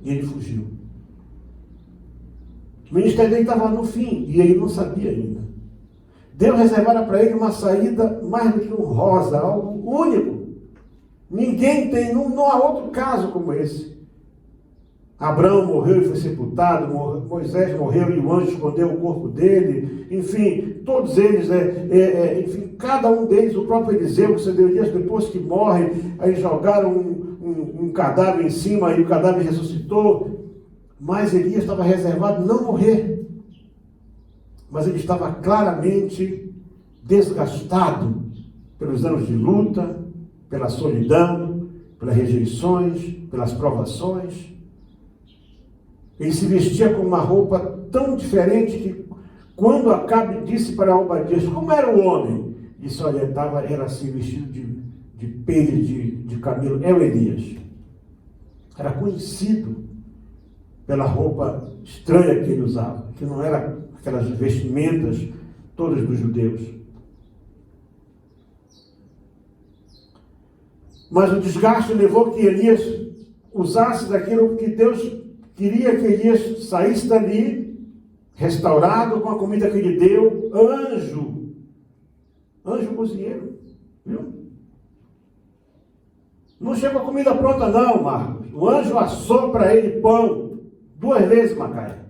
E ele fugiu. O ministério dele estava no fim e ele não sabia ainda. Deus reservara para ele uma saída mais do que honrosa, algo único. Ninguém tem, não há outro caso como esse. Abraão morreu e foi sepultado, Moisés morreu e o anjo escondeu o corpo dele, enfim, todos eles, enfim, cada um deles, o próprio Eliseu, que sucedeu dias depois que morre, aí jogaram um cadáver em cima e o cadáver ressuscitou, mas Elias estava reservado não morrer, mas ele estava claramente desgastado pelos anos de luta, pela solidão, pelas rejeições, pelas provações. Ele se vestia com uma roupa tão diferente que, quando Acabe disse para Obadias como era o homem, disse: olha, era assim, vestido de pele de camelo. É o Elias. Era conhecido pela roupa estranha que ele usava, que não era aquelas vestimentas todas dos judeus. Mas o desgaste levou que Elias usasse daquilo que Deus queria, que Elias saísse dali, restaurado com a comida que ele deu. Anjo cozinheiro, viu? Não chegou a comida pronta não, Marcos. O anjo assou para ele pão, 2 vezes, Macaé.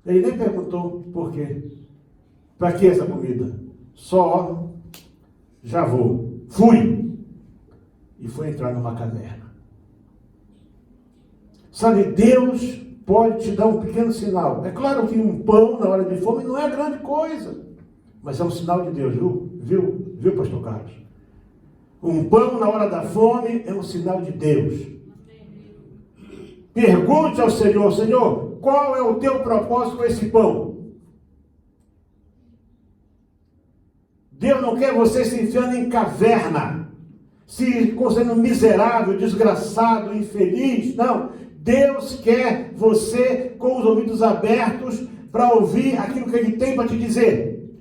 Ele nem perguntou por quê. Para que essa comida? Só, já vou. Fui. E foi entrar numa caverna. Sabe, Deus pode te dar um pequeno sinal. É claro que um pão na hora de fome não é grande coisa, mas é um sinal de Deus, viu, pastor Carlos? Um pão na hora da fome é um sinal de Deus. Pergunte ao Senhor: Senhor, qual é o teu propósito com esse pão? Deus não quer você se enfiando em caverna, se sendo miserável, desgraçado, infeliz. Não. Deus quer você com os ouvidos abertos para ouvir aquilo que Ele tem para te dizer.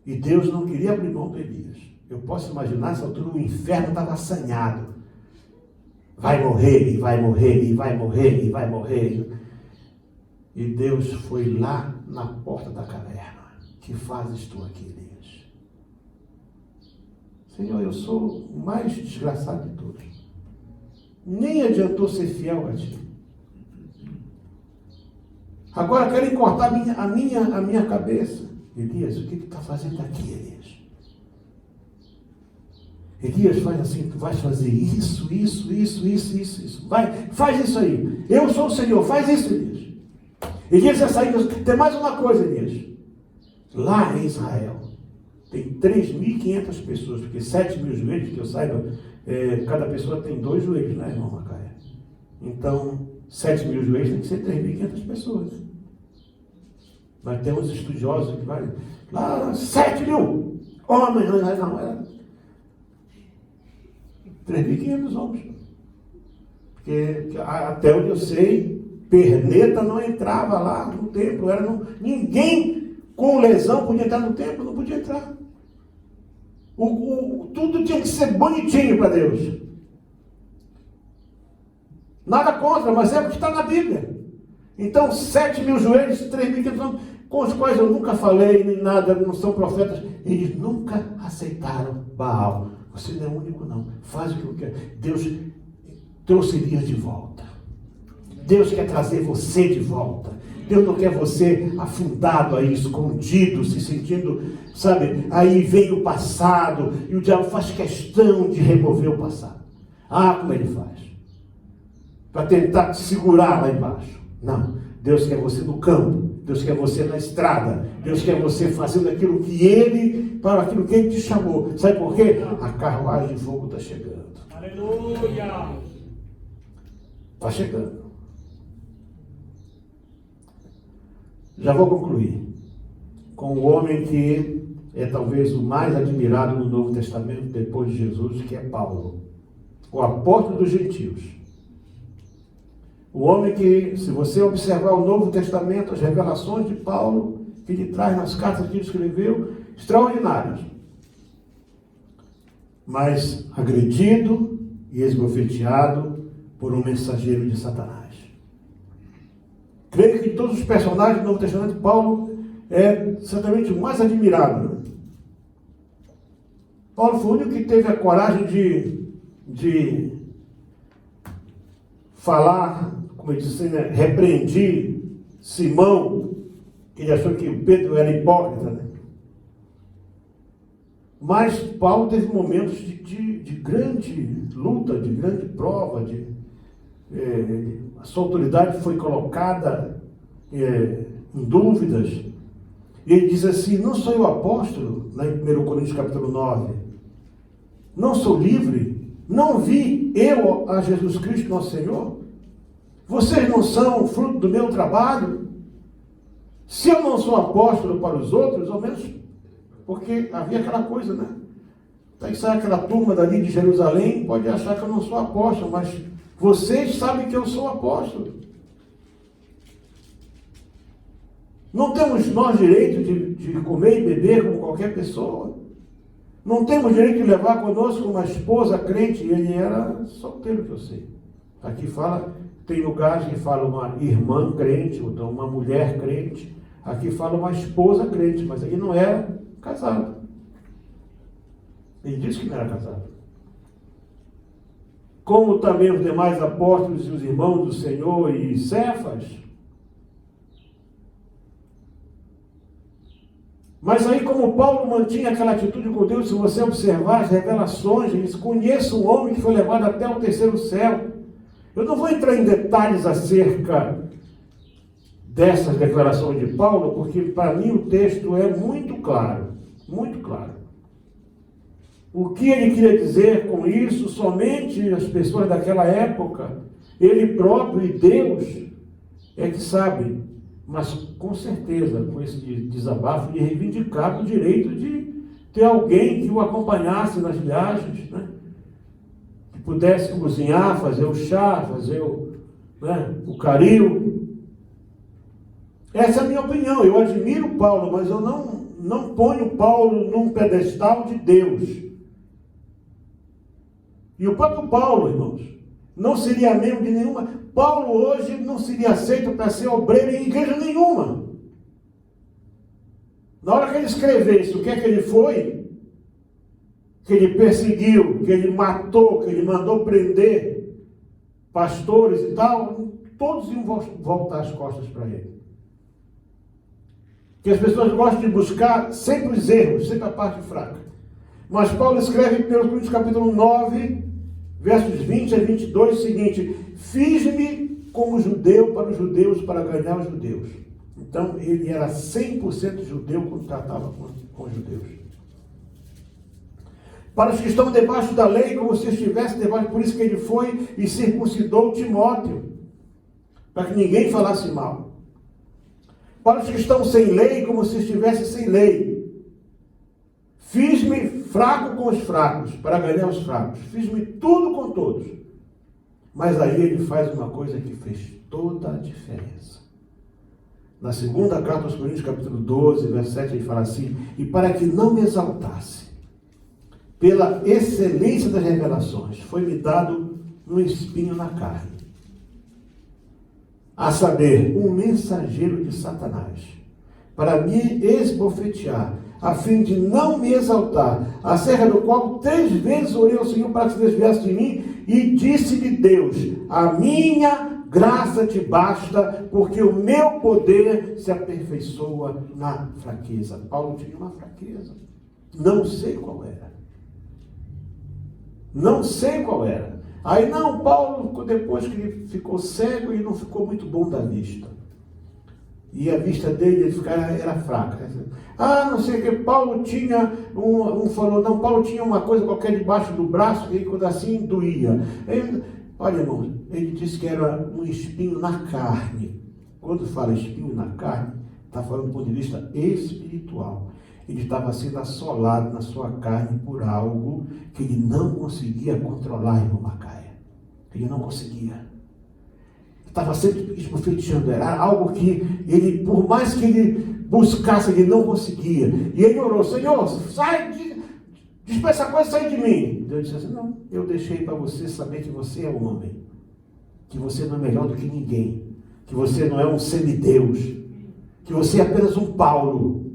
E Deus não queria abrir mão de Elias. Eu posso imaginar, nessa altura, o inferno estava assanhado. Vai morrer, e vai morrer, e vai morrer, e vai morrer. E Deus foi lá na porta da caverna. Que fazes tu aqui, Elias? Senhor, eu sou o mais desgraçado de todos. Nem adiantou ser fiel a ti. Agora querem cortar a minha cabeça. Elias, o que está fazendo aqui, Elias? Elias, faz assim, tu vais fazer isso. Vai, faz isso aí. Eu sou o Senhor, faz isso, Elias. Elias vai sair. Tem mais uma coisa, Elias. Lá em Israel, tem 3.500 pessoas, porque 7.000 joelhos, que eu saiba, cada pessoa tem 2 joelhos, né, irmão Macaé? Então, 7.000 joelhos tem que ser 3.500 pessoas. Vai ter uns estudiosos que vai lá, 7.000 homens, não, era 3.500 homens. Porque até onde eu sei, perneta não entrava lá no templo, ninguém com lesão podia entrar no templo, não podia entrar. Tudo tinha que ser bonitinho para Deus. Nada contra, mas é o que está na Bíblia. Então, 7.000 joelhos, 3.500, com os quais eu nunca falei, nem nada, não são profetas, eles nunca aceitaram Baal. Você não é único, não. Faz o que eu quero. Deus trouxe Elias de volta. Deus quer trazer você de volta. Deus não quer você afundado aí, escondido, se sentindo, sabe, aí vem o passado, e o diabo faz questão de remover o passado. Como ele faz? Para tentar te segurar lá embaixo. Não, Deus quer você no campo. Deus quer você na estrada. Deus quer você fazendo aquilo que Ele, para aquilo que Ele te chamou. Sabe por quê? A carruagem de fogo está chegando. Aleluia! Está chegando. Já vou concluir com o homem que é talvez o mais admirado no Novo Testamento depois de Jesus, que é Paulo, o apóstolo dos gentios. O homem que, se você observar o Novo Testamento, as revelações de Paulo, que ele traz nas cartas que ele escreveu, extraordinárias. Mas agredido e esbofeteado por um mensageiro de Satanás. Creio que de todos os personagens do Novo Testamento, Paulo é certamente o mais admirado. Né? Paulo foi o único que teve a coragem de falar, como ele disse, né? Repreendi Simão, que ele achou que o Pedro era hipócrita. Né? Mas Paulo teve momentos de grande luta, de grande prova, a sua autoridade foi colocada em dúvidas. E ele diz assim: não sou eu apóstolo, lá em 1 Coríntios capítulo 9, não sou livre, não vi eu a Jesus Cristo nosso Senhor? Vocês não são fruto do meu trabalho? Se eu não sou apóstolo para os outros, ao menos, porque havia aquela coisa, né? Então sai aquela turma dali de Jerusalém, pode achar que eu não sou apóstolo, mas vocês sabem que eu sou apóstolo. Não temos nós direito de comer e beber como qualquer pessoa. Não temos direito de levar conosco uma esposa crente. Ele era solteiro, que eu sei. Aqui fala, tem lugares que fala uma irmã crente, ou então uma mulher crente. Aqui fala uma esposa crente, mas ele não era casado. Ele disse que não era casado. Como também os demais apóstolos e os irmãos do Senhor e Cefas. Mas aí, como Paulo mantinha aquela atitude com Deus, se você observar as revelações, eles conhecem um homem que foi levado até o terceiro céu. Eu não vou entrar em detalhes acerca dessas declarações de Paulo, porque para mim o texto é muito claro, muito claro. O que ele queria dizer com isso, somente as pessoas daquela época, ele próprio e Deus, é que sabe. Mas com certeza, com esse desabafo, ele reivindicava o direito de ter alguém que o acompanhasse nas viagens, né? Que pudesse cozinhar, fazer o chá, fazer o caril. Essa é a minha opinião. Eu admiro Paulo, mas eu não ponho Paulo num pedestal de Deus. E o próprio Paulo, irmãos, não seria membro de nenhuma. Paulo hoje não seria aceito para ser obreiro em igreja nenhuma. Na hora que ele escrevesse o que é que ele foi, que ele perseguiu, que ele matou, que ele mandou prender pastores e tal, todos iam voltar as costas para ele. Porque as pessoas gostam de buscar sempre os erros, sempre a parte fraca. Mas Paulo escreve em 1 Coríntios capítulo 9, versos 20 a 22, o seguinte: fiz-me como judeu para os judeus, para ganhar os judeus. Então, ele era 100% judeu quando tratava com os judeus. Para os que estão debaixo da lei, como se estivesse debaixo, por isso que ele foi e circuncidou Timóteo, para que ninguém falasse mal. Para os que estão sem lei, como se estivesse sem lei. Fiz-me fraco com os fracos, para ganhar os fracos. Fiz-me tudo com todos. Mas aí ele faz uma coisa que fez toda a diferença. Na segunda carta aos Coríntios, capítulo 12, verso 7, ele fala assim: e para que não me exaltasse, pela excelência das revelações, foi-me dado um espinho na carne, a saber, um mensageiro de Satanás, para me esbofetear, a fim de não me exaltar, acerca do qual 3 vezes orei ao Senhor para que se desviasse de mim, e disse-lhe Deus: a minha graça te basta, porque o meu poder se aperfeiçoa na fraqueza. Paulo tinha uma fraqueza, não sei qual era. Não sei qual era. Aí Paulo, depois que ele ficou cego, ele não ficou muito bom da vista. E a vista dele era fraca. Não sei o que, Paulo tinha falou, não, Paulo tinha uma coisa qualquer debaixo do braço, e quando assim doía. Olha, irmãos, ele disse que era um espinho na carne. Quando fala espinho na carne, está falando do ponto de vista espiritual. Ele estava sendo assolado na sua carne por algo que ele não conseguia controlar, irmão Macaia. Ele não conseguia. Estava sempre esbofeteando, era algo que ele, por mais que ele buscasse, ele não conseguia. E ele orou, Senhor, sai, diz para essa coisa sair de mim. Deus disse assim, não, eu deixei para você saber que você é um homem, que você não é melhor do que ninguém, que você não é um semideus, que você é apenas um Paulo.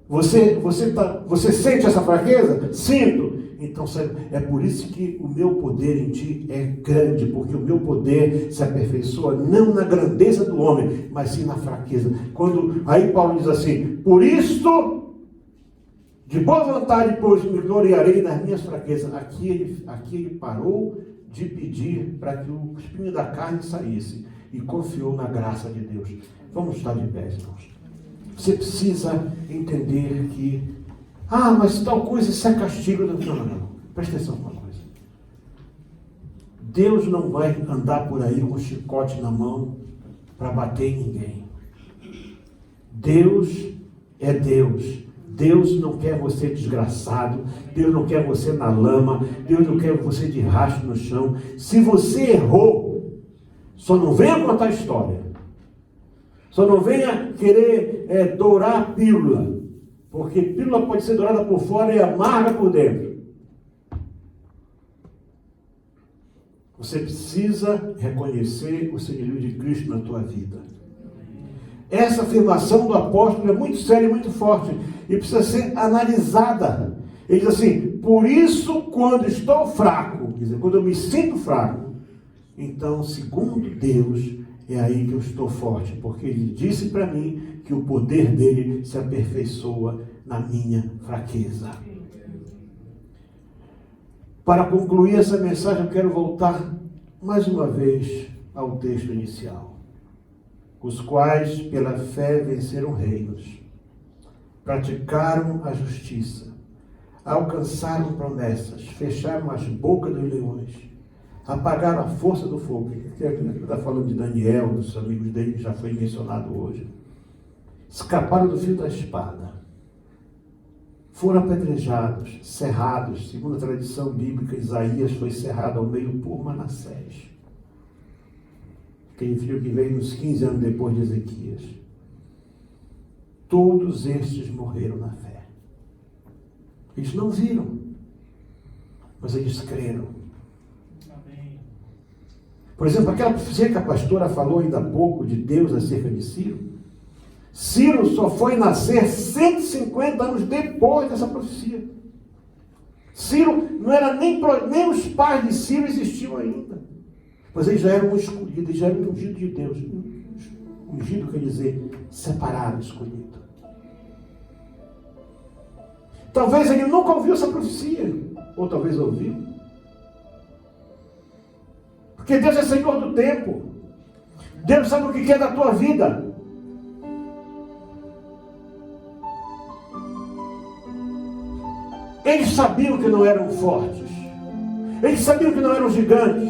Você sente essa fraqueza? Sinto. Então, é por isso que o meu poder em ti é grande, porque o meu poder se aperfeiçoa não na grandeza do homem, mas sim na fraqueza. Aí Paulo diz assim, por isto, de boa vontade, pois me gloriarei nas minhas fraquezas. Aqui ele parou de pedir para que o espinho da carne saísse e confiou na graça de Deus. Vamos estar de pé, irmãos. Você precisa entender que mas tal coisa, isso é castigo. Não. Presta atenção numa coisa. Deus não vai andar por aí com um chicote na mão para bater em ninguém. Deus é Deus. Deus não quer você desgraçado. Deus não quer você na lama. Deus não quer você de rastro no chão. Se você errou, só não venha contar história. Só não venha querer dourar a pílula. Porque pílula pode ser dourada por fora e amarga por dentro. Você precisa reconhecer o senhorio de Cristo na tua vida. Essa afirmação do apóstolo é muito séria e muito forte. E precisa ser analisada. Ele diz assim, por isso quando estou fraco, quer dizer, quando eu me sinto fraco, então, segundo Deus, é aí que eu estou forte, porque ele disse para mim que o poder dele se aperfeiçoa na minha fraqueza. Para concluir essa mensagem, eu quero voltar mais uma vez ao texto inicial. Os quais, pela fé, venceram reinos, praticaram a justiça, alcançaram promessas, fecharam as bocas dos leões, apagaram a força do fogo. Está falando de Daniel, dos amigos dele, que já foi mencionado hoje. Escaparam do fio da espada. Foram apedrejados, cerrados. Segundo a tradição bíblica, Isaías foi cerrado ao meio por Manassés. Aquele filho que veio uns 15 anos depois de Ezequias. Todos estes morreram na fé. Eles não viram, mas eles creram. Por exemplo, aquela profecia que a pastora falou ainda há pouco de Deus acerca de Ciro. Ciro só foi nascer 150 anos depois dessa profecia. Ciro não era nem os pais de Ciro existiam ainda. Mas eles já eram escolhidos, eles já eram ungidos de Deus. Ungido quer dizer separado, escolhido. Talvez ele nunca ouviu essa profecia, ou talvez ouviu. Porque Deus é Senhor do tempo. Deus sabe o que quer da tua vida. Eles sabiam que não eram fortes. Eles sabiam que não eram gigantes.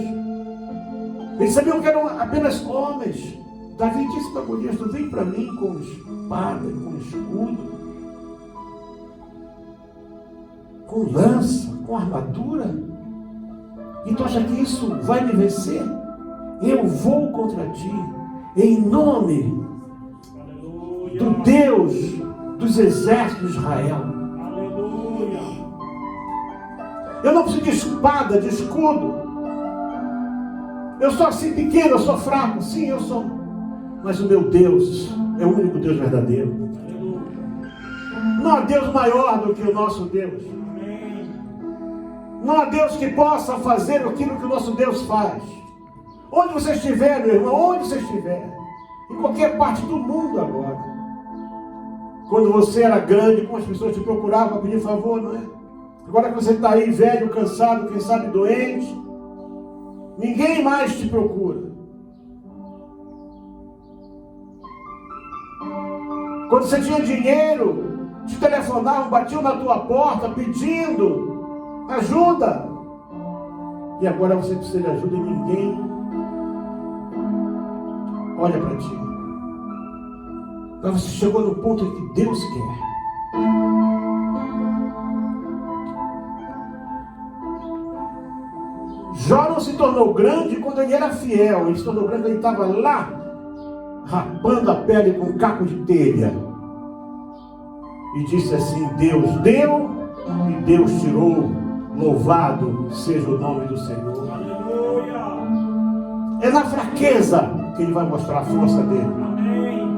Eles sabiam que eram apenas homens. Davi disse para Golias, tu vem para mim com espada, com escudo, com lança, com armadura. E tu acha que isso vai me vencer? Eu vou contra ti, em nome do Deus dos exércitos de Israel. Eu não preciso de espada, de escudo. Eu sou assim pequeno, eu sou fraco. Sim, eu sou. Mas o meu Deus é o único Deus verdadeiro. Não há Deus maior do que o nosso Deus. Não há Deus que possa fazer aquilo que o nosso Deus faz. Onde você estiver, meu irmão, onde você estiver. Em qualquer parte do mundo agora. Quando você era grande, como as pessoas te procuravam para pedir favor, não é? Agora que você está aí velho, cansado, quem sabe doente, ninguém mais te procura. Quando você tinha dinheiro, te telefonavam, batiam na tua porta pedindo ajuda. E agora você precisa de ajuda e ninguém olha para ti. Agora você chegou no ponto que Deus quer. Jó não se tornou grande quando ele era fiel. Ele se tornou grande quando ele estava lá, rapando a pele com um caco de telha. E disse assim: Deus deu e Deus tirou. Louvado seja o nome do Senhor. Aleluia. É na fraqueza que ele vai mostrar a força dele. Amém.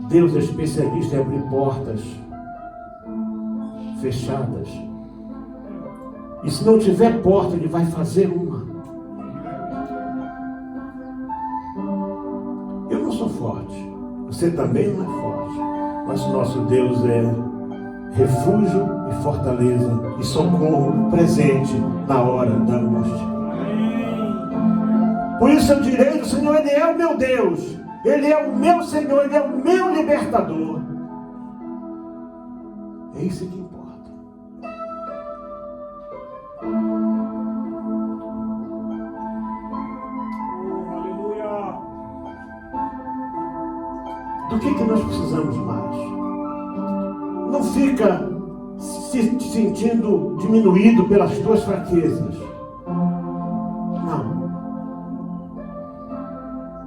Deus é especialista em abrir portas fechadas. E se não tiver porta, ele vai fazer uma. Eu não sou forte. Você também não é forte. Mas o nosso Deus é refúgio e fortaleza e socorro presente na hora da angústia. Por isso eu direi do Senhor: Ele é o meu Deus, Ele é o meu Senhor, Ele é o meu libertador. É isso que importa. Do que nós precisamos mais? Não fica se sentindo diminuído pelas tuas fraquezas. Não.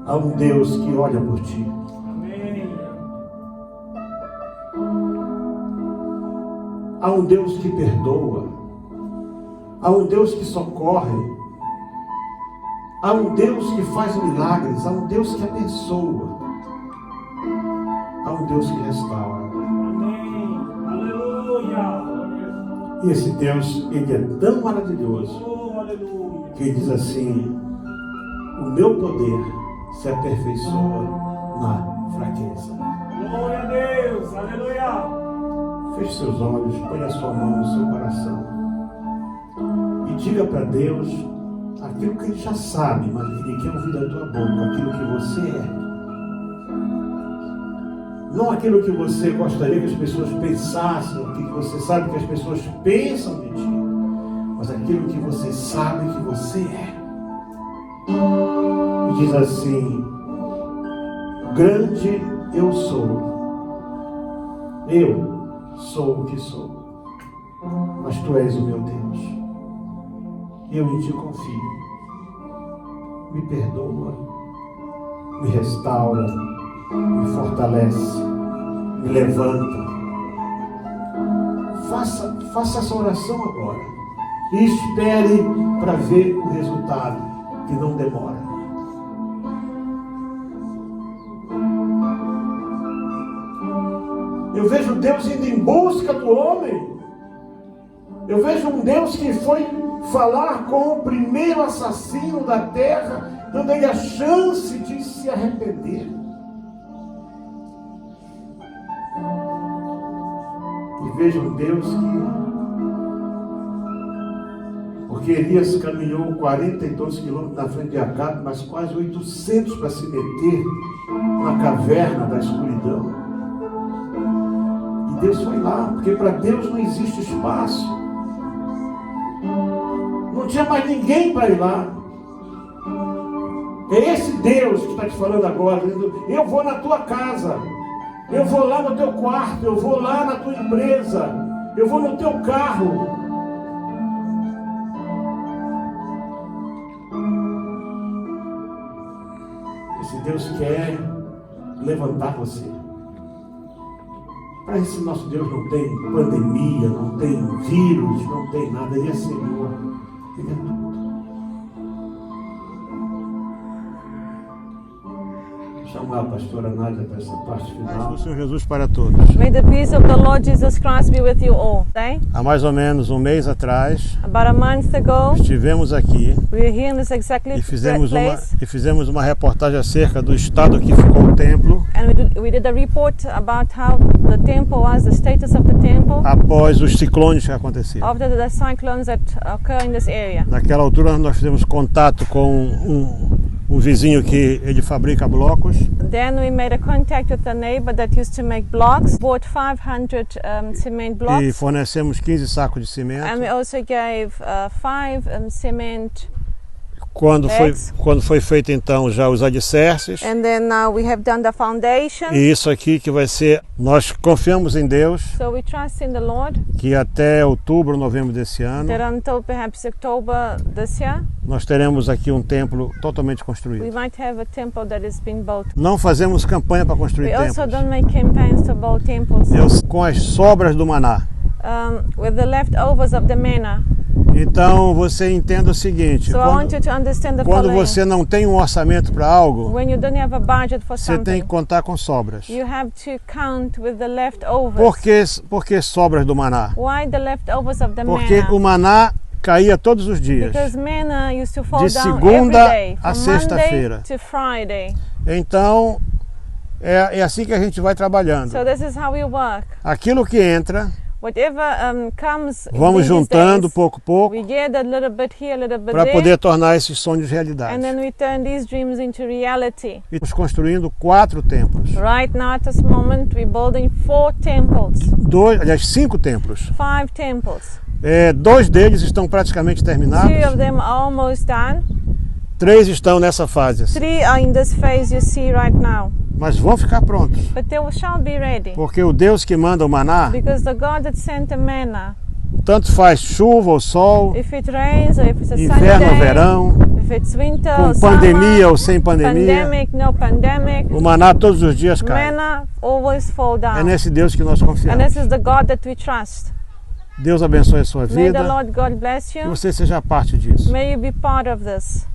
Há um Deus que olha por ti. Amém. Há um Deus que perdoa. Há um Deus que socorre. Há um Deus que faz milagres. Há um Deus que abençoa. Há um Deus que restaura. Amém. Aleluia. E esse Deus, Ele é tão maravilhoso que Ele diz assim: o meu poder se aperfeiçoa na fraqueza. Glória a Deus. Aleluia. Feche seus olhos, põe a sua mão no seu coração e diga para Deus aquilo que Ele já sabe, mas Ele quer ouvir da tua boca, aquilo que você é. Não aquilo que você gostaria que as pessoas pensassem, aquilo que você sabe que as pessoas pensam de ti, mas aquilo que você sabe que você é. E diz assim: grande eu sou o que sou, mas tu és o meu Deus, eu em ti confio. Me perdoa, me restaura, me fortalece, me levanta. Faça essa oração agora e espere para ver o resultado, que não demora. Eu vejo Deus indo em busca do homem. Eu vejo um Deus que foi falar com o primeiro assassino da terra, dando ele a chance de se arrepender. E vejo um Deus porque Elias caminhou 42 quilômetros na frente de Acabe, mas quase 800 para se meter na caverna da escuridão. E Deus foi lá, porque para Deus não existe espaço. Não tinha mais ninguém para ir lá. É esse Deus que está te falando agora, dizendo: eu vou na tua casa, eu vou lá no teu quarto, eu vou lá na tua empresa, eu vou no teu carro. Esse Deus quer levantar você. Para esse nosso Deus não tem pandemia, não tem vírus, não tem nada. Ele é Senhor. Ele é tudo. Chamar a pastora Nádia para essa parte final. O Senhor Jesus para todos. May the peace of the Lord Jesus Christ be with you all. Okay? Há mais ou menos um mês atrás, About a month ago, estivemos aqui we were here in this exactly e fizemos place, uma reportagem acerca do estado que ficou o templo and we did a report about how the temple was, the status of the temple após os ciclones que aconteceram. after the cyclones that occur in this area. Naquela altura nós fizemos contato com um vizinho que ele fabrica blocos. Then we made a contact with a neighbor that used to make blocks, bought 500 cement E blocks, fornecemos 15 sacos de and cimento. we also gave 5 cement. Quando bags. foi feito então já os alicerces. And then we have done the foundation. E isso aqui que vai ser, nós confiamos em Deus So we trust in the Lord que até outubro, novembro desse ano, that until perhaps October this year, nós teremos aqui um templo totalmente we construído. might have a temple that is being built. Não fazemos campanha para construir We also templos. don't make campaigns to build temples. Com as sobras do maná. With the leftovers of the manna. Então você entenda o seguinte, So I want you to understand the quando following. você não tem um orçamento para algo, When you don't have a budget for você tem something, que contar com sobras. you have to count with the leftovers. Por que sobras do maná? Why the leftovers of the Porque manna? o maná caía todos os dias. Because manna used to fall De down every segunda day, a from sexta-feira. Monday to Friday. Então, é assim que a gente vai trabalhando. So this is how we work. Aquilo que entra, Whatever comes in vamos these juntando days, pouco a pouco we get a little bit here, a little bit para there, poder tornar esses sonhos and realidade. then we turn these dreams into reality. E estamos construindo 4 templos. Right now, at this moment, we're building 4 temples, 5 templos. 5 temples. 2 deles estão praticamente 2 terminados. of them are almost done. 3 estão nessa fase, 3 are in this phase you see right now. mas vão ficar prontos. But they shall be ready. Porque o Deus que manda o maná, Because the God that sent the manna, tanto faz chuva ou sol, if it rains or if it's a sunny inverno ou day, verão, if it's winter com or pandemia summer, ou sem pandemia, pandemic, no pandemic, o maná todos os dias cai. manna always fall É down. nesse Deus que nós And confiamos. this is the God that we trust. Deus abençoe a sua May the vida Lord God bless e you. você seja parte disso. May you be part of this.